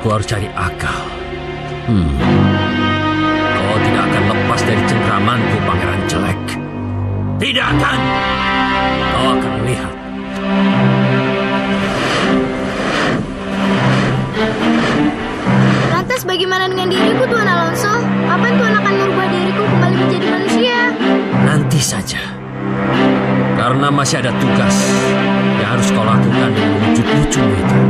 Aku harus cari akal. Kau tidak akan lepas dari cengkramanku, pangeran jelek. Tidak akan. Kau akan lihat. Lantas bagaimana dengan diriku, Tuan Alonso? Apa Tuan akan merubah diriku kembali menjadi manusia? Nanti saja. Karena masih ada tugas yang harus kau lakukan dengan wujud lucumu itu.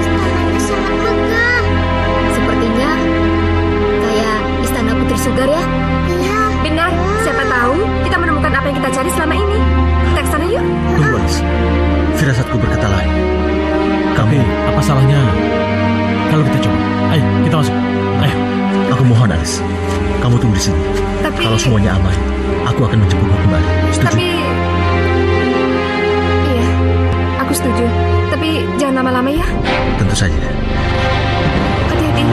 Istananya sangat megah. Sepertinya kayak istana Putri Sugar ya. Iya. Benar, siapa tahu kita menemukan apa yang kita cari selama ini. Kita ke sana yuk. Tunggu, Alis. Firasatku berkata lain. Tapi apa salahnya kalau kita coba? Ayo, kita masuk. Ayo. Aku mohon, Alis. Kamu tunggu di sini. Tapi Kalau semuanya aman, aku akan menjemputmu kembali. Setuju? Tapi iya, aku setuju. Tapi jangan lama-lama ya. Tentu saja. Hati-hati.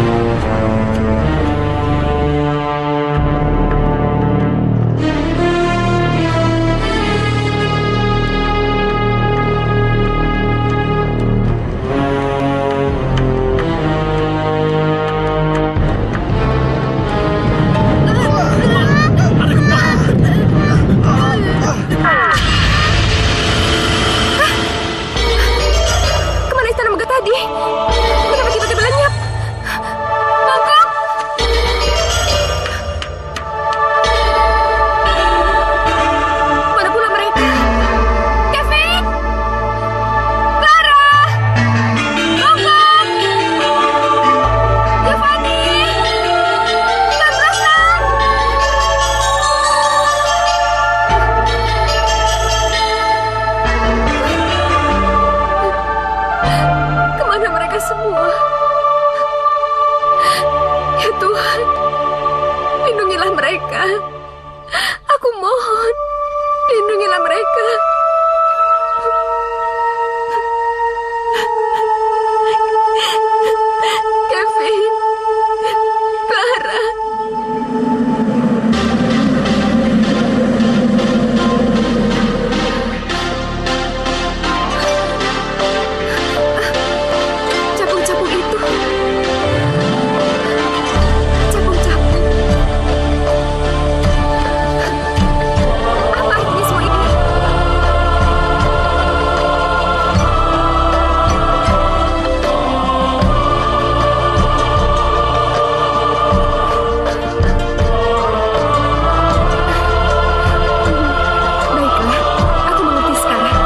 Kemana istana megah tadi? Kenapa tiba-tiba lenyap? Bangkok! Mana pula mereka? Kevin! Clara! Bangkok! Giovanni! Dan Roslan! Kemana mereka semua? Ya Tuhan, lindungilah mereka. Aku mohon, lindungilah mereka. Kevin, Clara. Capung-capung itu. Capung-capung. Apa artinya semua ini? Baiklah, aku mengerti sekarang.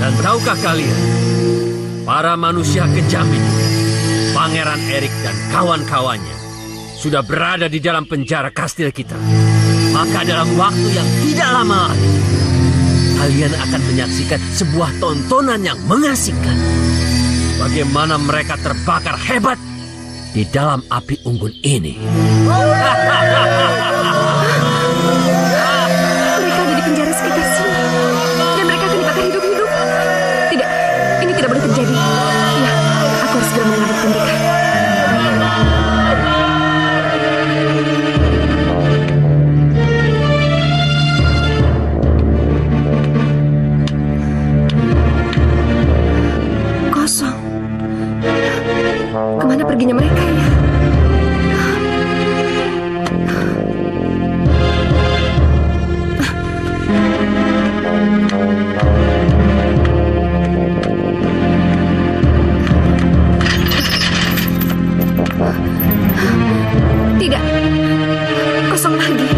Dan tahukah kalian, para manusia kejam itu, Pangeran Erik dan kawan-kawannya, sudah berada di dalam penjara kastil kita. Maka dalam waktu yang tidak lama lagi, kalian akan menyaksikan sebuah tontonan yang mengasihkan. Bagaimana mereka terbakar hebat di dalam api unggun ini. perginya mereka ya? Tidak, kosong lagi.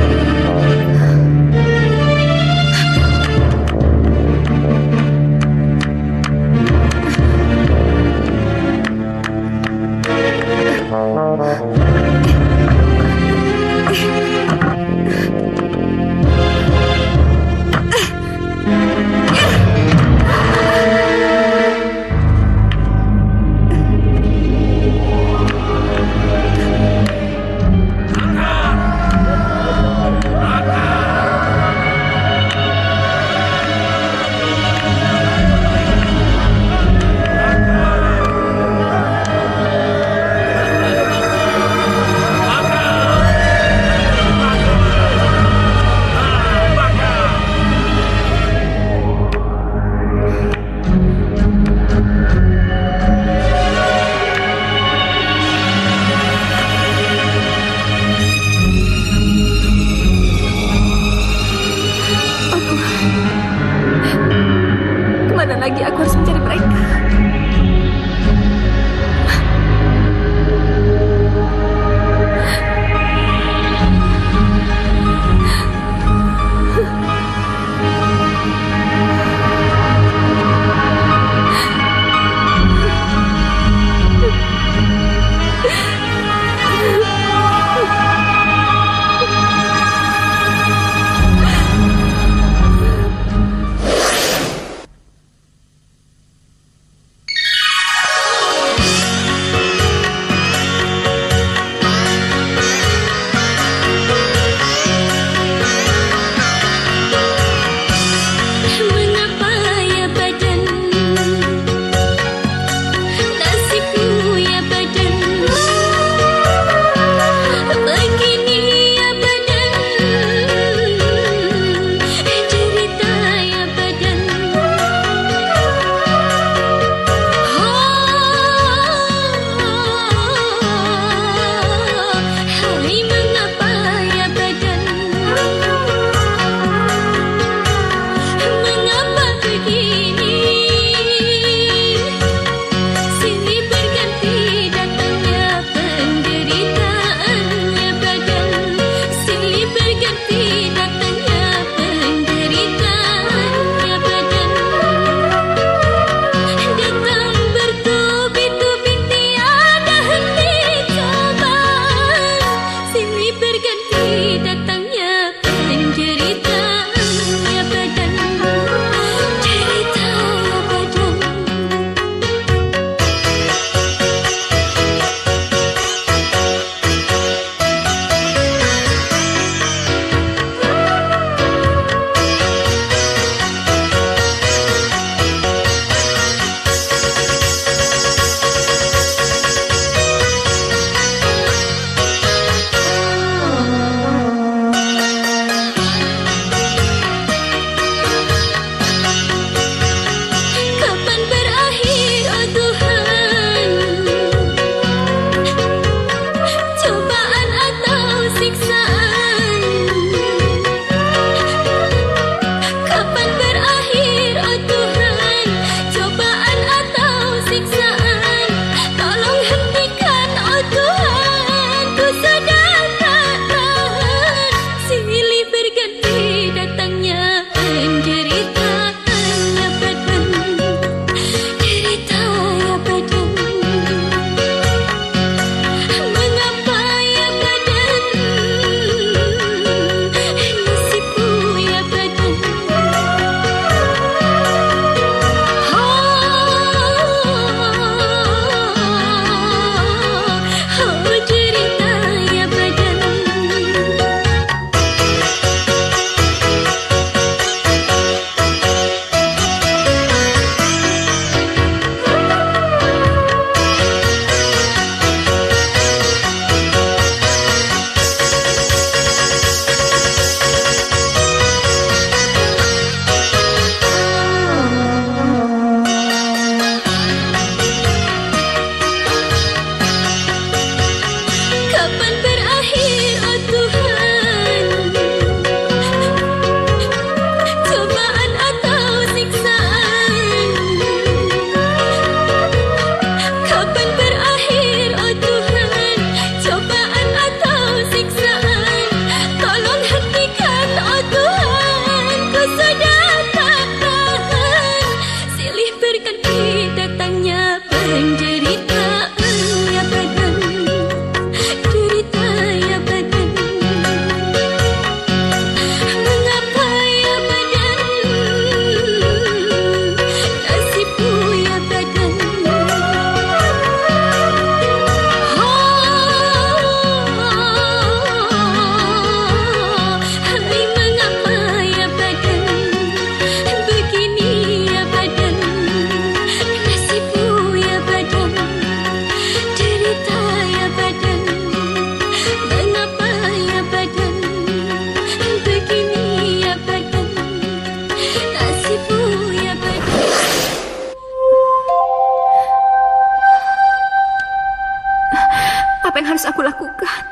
Apa yang harus aku lakukan?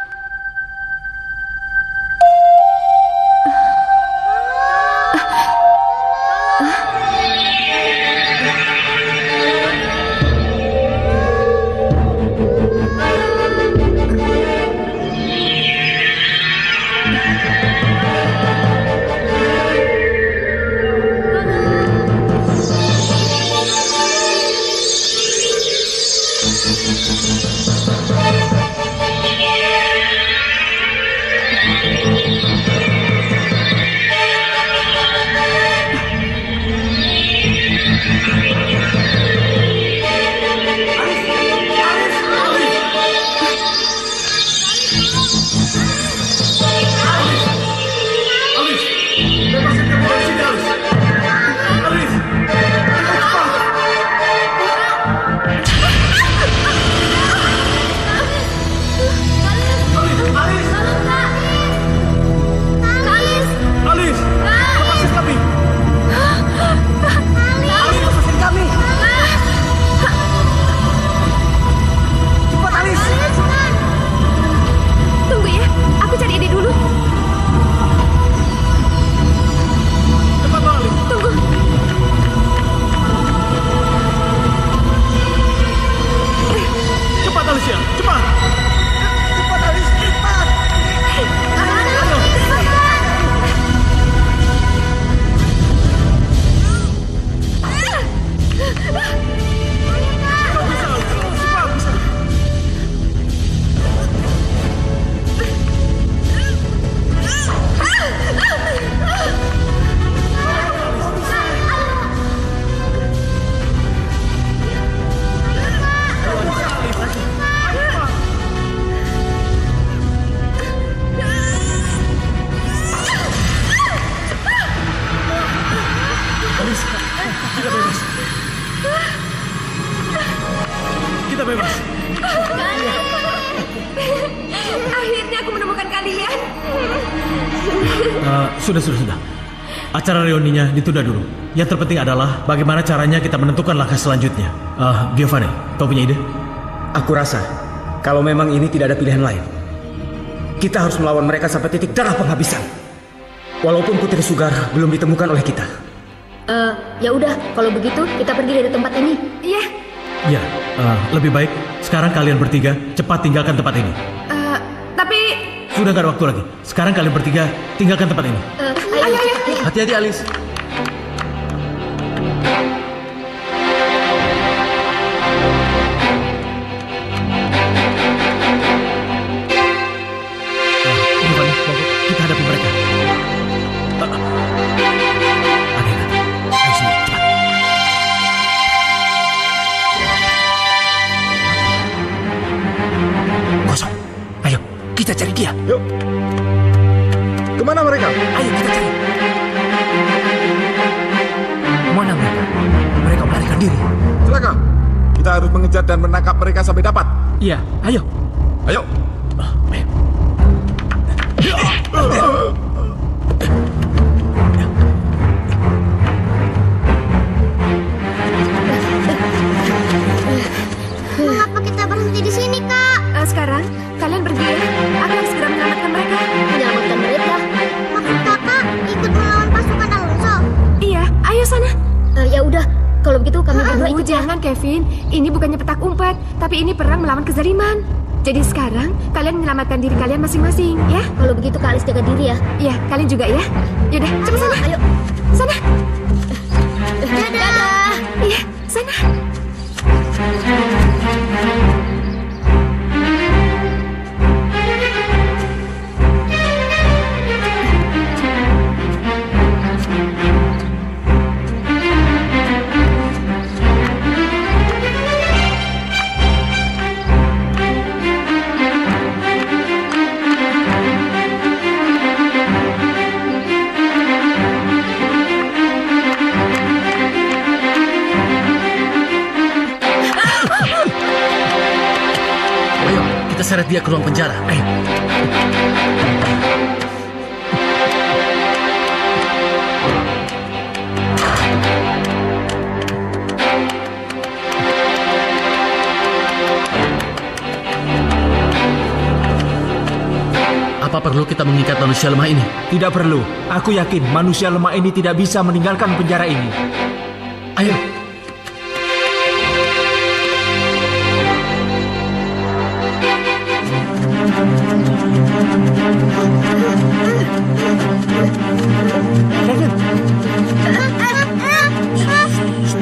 Kita bebas. Akhirnya aku menemukan kalian. Sudah. Acara reuninya ditunda dulu. Yang terpenting adalah bagaimana caranya kita menentukan langkah selanjutnya. Giovanni, kau punya ide? Aku rasa kalau memang ini tidak ada pilihan lain, kita harus melawan mereka sampai titik darah penghabisan. Walaupun Putri Sugar belum ditemukan oleh kita. Ya udah, kalau begitu kita pergi dari tempat ini. Iya. Ya, lebih baik sekarang kalian bertiga cepat tinggalkan tempat ini. Tapi sudah gak ada waktu lagi. Sekarang kalian bertiga tinggalkan tempat ini. Ayo. Hati-hati, Alice. Giovanni, kita hadapi mereka. Hati-hati. Ayo semua, cepat. Kosong. Ayo, kita cari dia. Yuk. Kemana mereka? Ayo kita cari. Mana mereka? Mereka melarikan diri. Silakan. Kita harus mengejar dan menangkap mereka sampai dapat. Iya, ayo. Ayo. Mengapa kita berhenti di sini, Kak? Sekarang kalian pergi ya. Aku harus segera menyelamatkan mereka. Menyelamatkan mereka. Maksud Kakak ikut melawan pasukan Alonso? Iya, ayo sana. Ya udah, kalau begitu kami berdua ikut ya. Jangan Kevin, ini bukannya petak umpet, tapi ini perang melawan kezaliman. Jadi sekarang kalian menyelamatkan diri kalian masing-masing, ya? Kalau begitu Kak Alice jaga diri ya. Iya, kalian juga ya. Yaudah, cepat sana. Ayo. Sana. Dadah. Iya, sana. Kita seret dia ke ruang penjara. Ayo. Apa perlu kita mengikat manusia lemah ini? Tidak perlu. Aku yakin manusia lemah ini tidak bisa meninggalkan penjara ini. Ayo.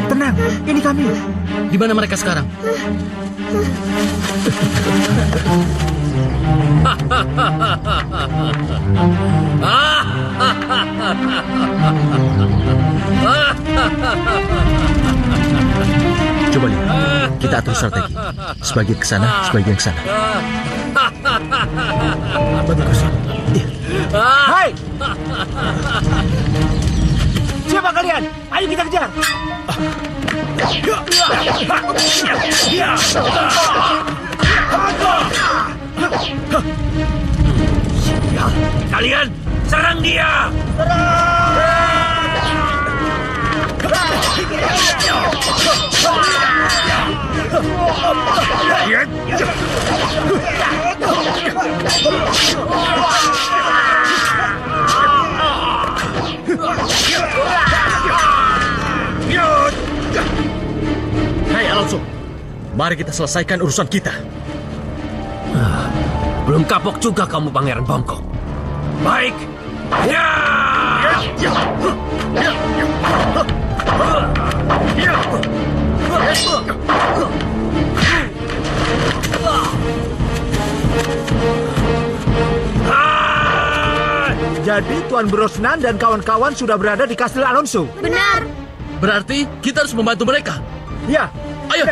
Tenang, ini kami. Di mana mereka sekarang? Coba lihat, kita atur strategi. Sebagian ke sana, sebagian ke sana. Bagus. Hai! Siapa kalian? Ayo kita kejar. Kalian serang dia! Hai Alonso, mari kita selesaikan urusan kita. Belum kapok juga kamu, Pangeran Bongkok. Baik. Ya! Jadi Tuan Brosnan dan kawan-kawan sudah berada di Kastil Alonso. Benar. Berarti kita harus membantu mereka. Ya. Ayo.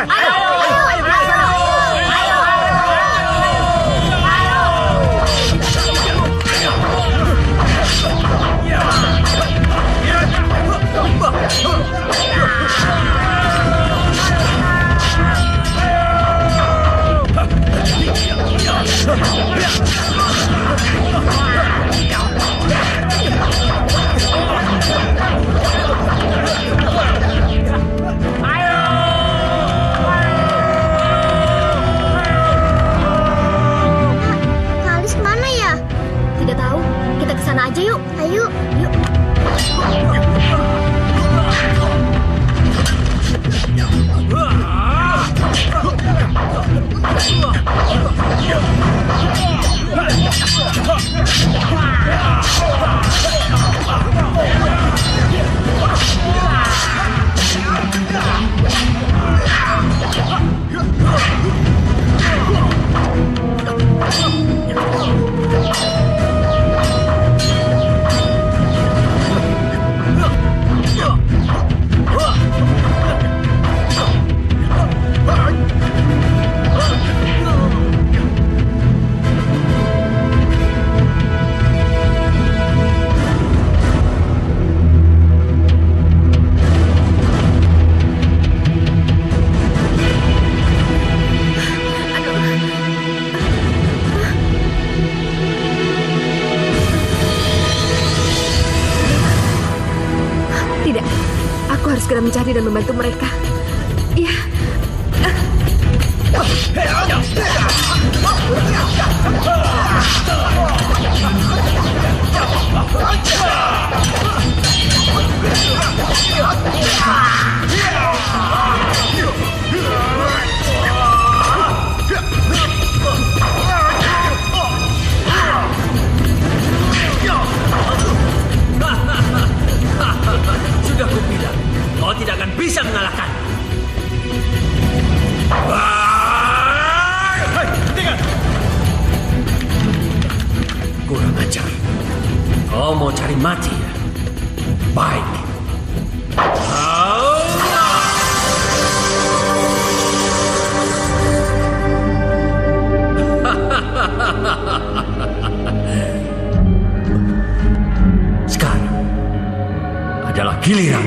Halis kemana ya? Tidak tahu. Kita ke sana aja yuk. Ayo. Yuk. Tidak, aku harus segera mencari dan membantu mereka. Iya. Sudah kubilang, kau tidak akan bisa mengalahkan. Kurang ajar. Kau mau cari mati ya? Baik. Sekarang adalah giliran.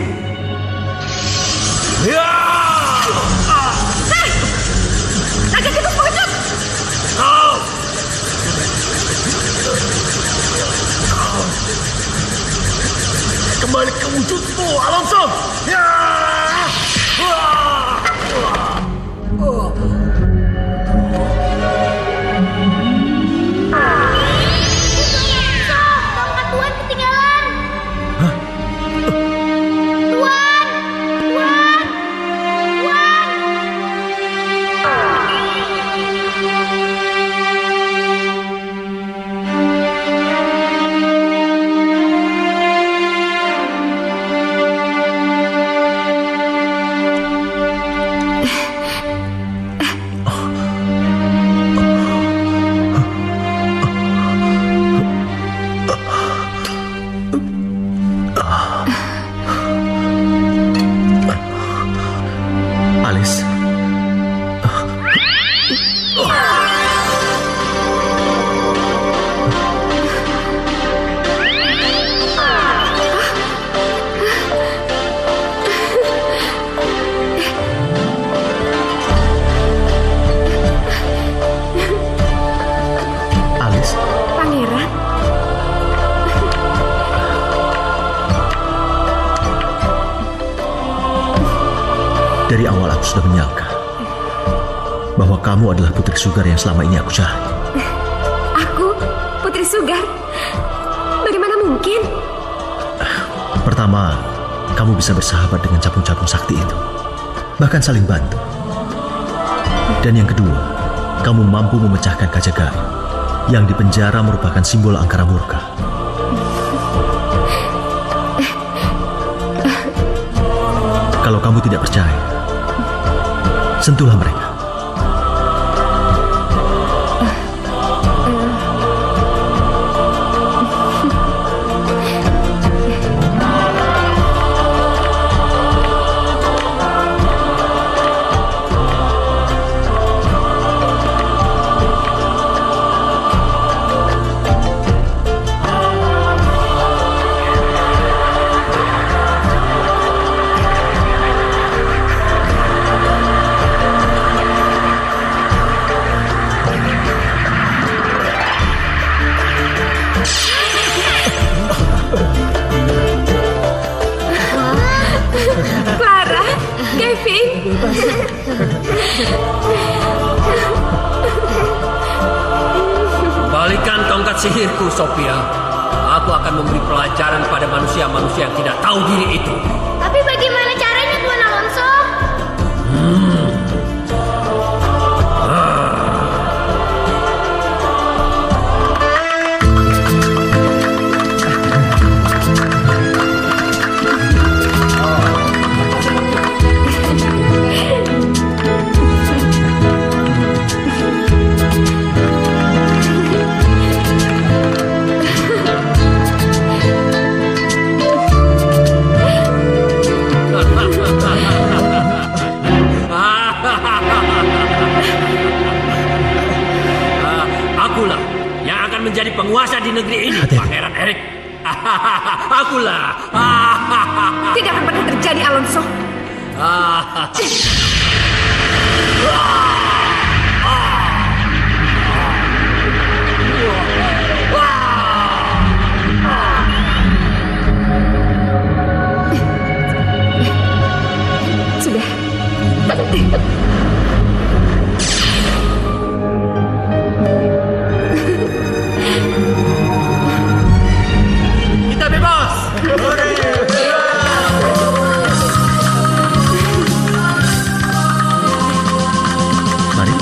Naga tikus pengecut! Kembali ke wujudmu, Alonso. aku sudah menyangka bahwa kamu adalah Putri Sugar yang selama ini aku cari. Aku? Putri Sugar? Bagaimana mungkin? Pertama, kamu bisa bersahabat dengan capung-capung sakti itu, bahkan saling bantu. Dan yang kedua, kamu mampu memecahkan kaca gaib yang di penjara merupakan simbol angkara murka. Kalau kamu tidak percaya, sentuhlah mereka. Clara, Kevin. Balikan tongkat sihirku, Sophia. Aku akan memberi pelajaran pada manusia-manusia yang tidak tahu diri itu. Tapi bagaimana caranya, Tuan Alonso? Akulah yang akan menjadi penguasa di negeri ini, Pangeran Eric. Akulah. Tidak akan pernah terjadi, Alonso. Sudah. Kita bebas. Mari.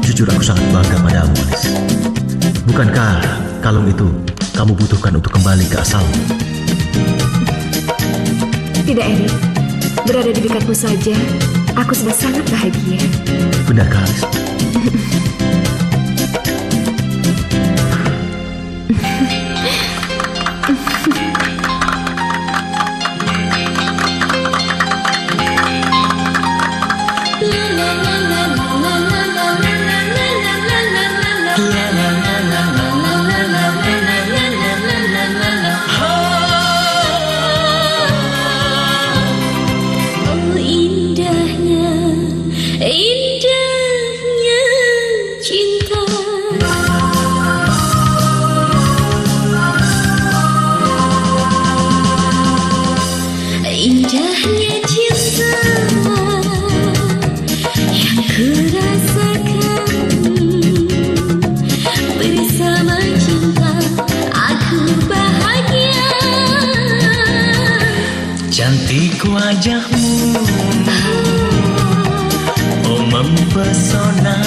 Jujur aku sangat bangga padamu, Alice. Bukankah kalung itu kamu butuhkan untuk kembali ke asalmu? Tidak, Eric. Berada di dekatmu saja, aku sudah sangat bahagia. Benarkah, Alice? Oh, indahnya cinta. Indahnya cinta yang kurasakan bersama cinta, aku bahagia. Cantik wajahmu, oh mempesona.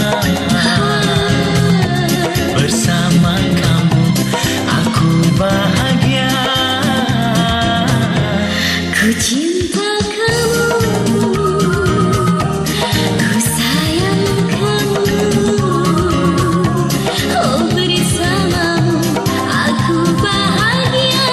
Bersama kamu aku bahagia. Ku cinta kamu, ku sayang kamu. Oh bersamamu aku bahagia.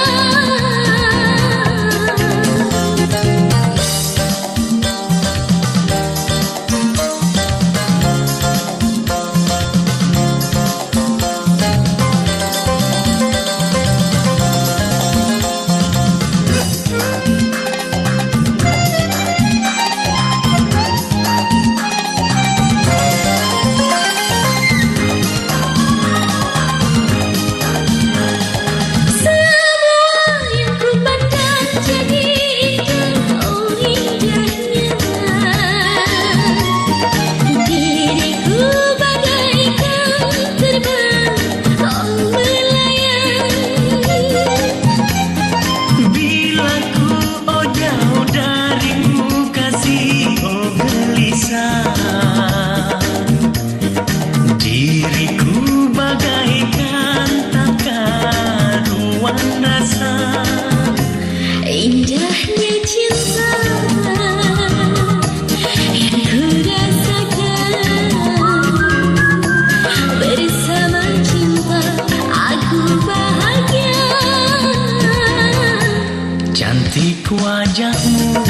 wajahmu,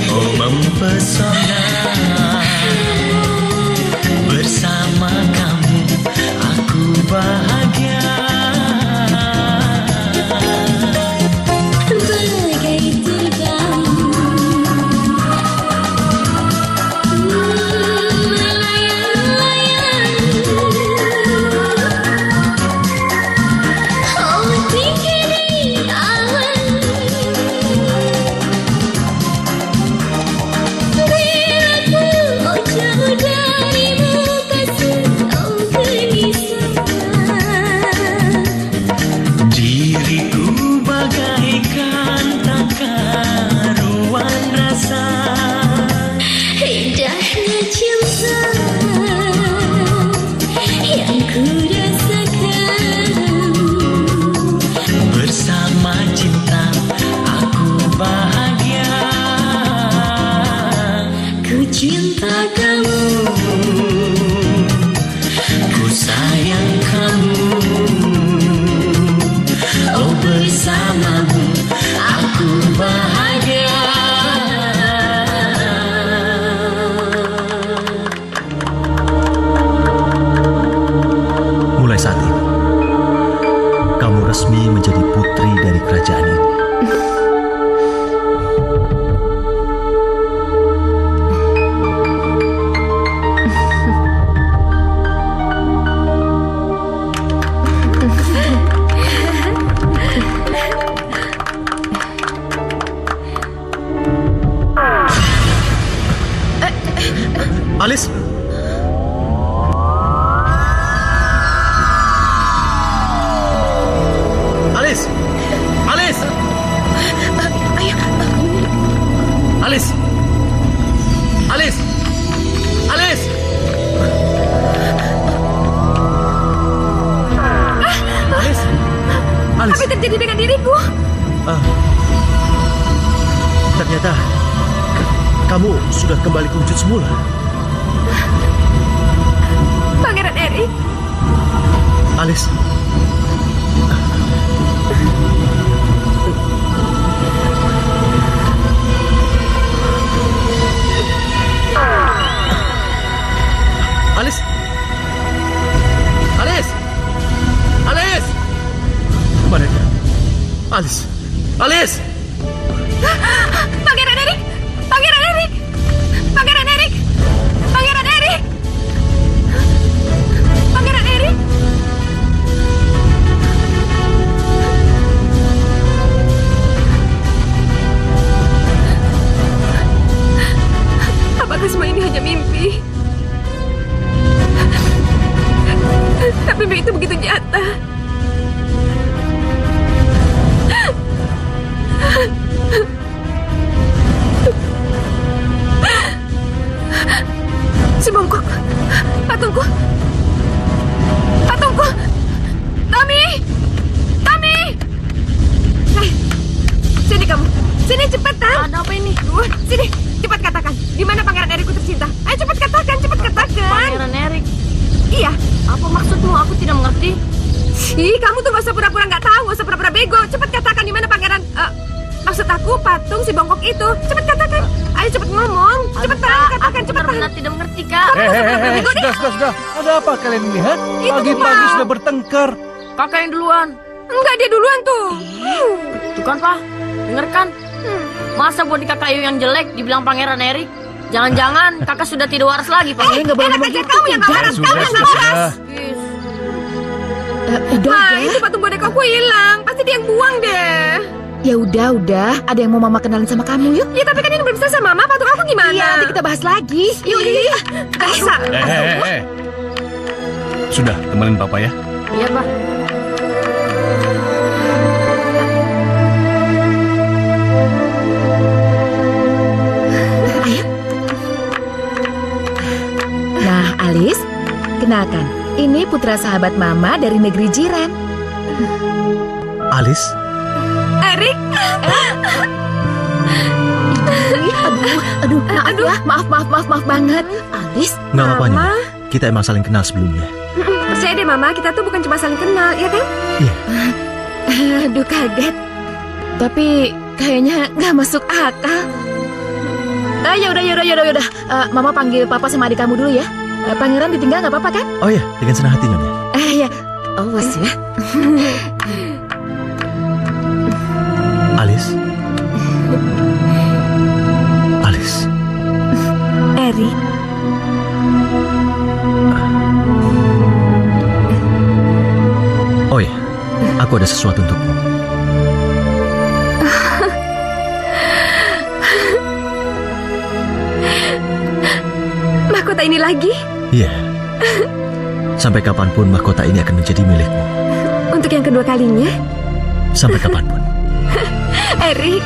oh mempesona. Bersama kamu aku bahagia. Bagai terbang melayang-layang, oh tinggi di awan. Bila ku jauh darimu kasih, oh gelisah. Diriku bagaikan tak karuan rasa. Indahnya cinta yang ku rasakan. Bersama cinta aku bahagia. Ku cinta kamu, Ku sayang kamu, oh bersamamu aku bahagia. Mulai saat ini, kamu resmi menjadi putri dari kerajaan ini. Alis! Alis! Alis! Alis! Alis! Alis! Alis! Alis! Apa yang terjadi dengan diriku? Ternyata kamu sudah kembali ke wujud semula. Pangeran Erik, Alis, Alis! Alis! Alis! Mana dia? Alis! Alis! Pangeran Erik, Pangeran Erik, Pangeran Erik, Pangeran Erik, Pangeran Erik. Apakah semua ini hanya mimpi? Tapi mimpi itu begitu nyata. Si bongkok, patungku, patungku, Tommy, Tommy. Hei, sini kamu, sini cepetan. Ada apa ini? Sini, cepat katakan, di mana Pangeran Erikku tercinta? Ayo cepat katakan, cepat katakan. Pangeran Erik. Iya. Apa maksudmu? Aku tidak mengerti. Ih, kamu tuh gak usah pura-pura nggak tahu, gak usah pura-pura bego. Cepat katakan di mana Pangeran. Maksud aku patung si bongkok itu. Cepat katakan. Ayo cepat ngomong. Cepetan, katakan cepetan. Benar-benar tidak mengerti, Kak. Sudah. Ada apa kalian lihat? Itu, Pagi-pagi Pak. sudah bertengkar. Kakak yang duluan. Enggak, dia duluan tuh. Tuh kan, Pak. Dengarkan. Masa boneka kayu yang jelek dibilang Pangeran Erik? Jangan-jangan kakak sudah tidak waras lagi, Pak. Nggak boleh ngomong gitu. Kamu yang nggak waras, kamu yang nggak waras. Ma, itu patung bonekaku hilang. Pasti dia yang buang deh. Ya udah. Ada yang mau mama kenalin sama kamu yuk? Ya tapi kan ini belum selesai, Mama. Patung aku gimana? Iya, nanti kita bahas lagi. Yuk. Bisa. Sudah, temenin papa ya. Iya, Pak. Ayo. Nah, Alis, kenalkan. Ini putra sahabat Mama dari negeri jiran. Alis, Erik. Aduh, maaf banget. Alis, nggak apa-apa Nyonya. Kita emang saling kenal sebelumnya. Percaya deh, Mama. Kita tuh bukan cuma saling kenal, ya kan? Iya. aduh kaget. Tapi kayaknya nggak masuk akal. Yaudah. Mama panggil papa sama adik kamu dulu ya. Pangeran ditinggal nggak apa-apa kan? Oh ya, dengan senang hati Nyonya. Ya. Awas ya. Alis. Eri. Oh ya, aku ada sesuatu untukmu. Mahkota ini lagi? Iya. Sampai kapanpun mahkota ini akan menjadi milikmu. Untuk yang kedua kalinya? Sampai kapanpun. Eri.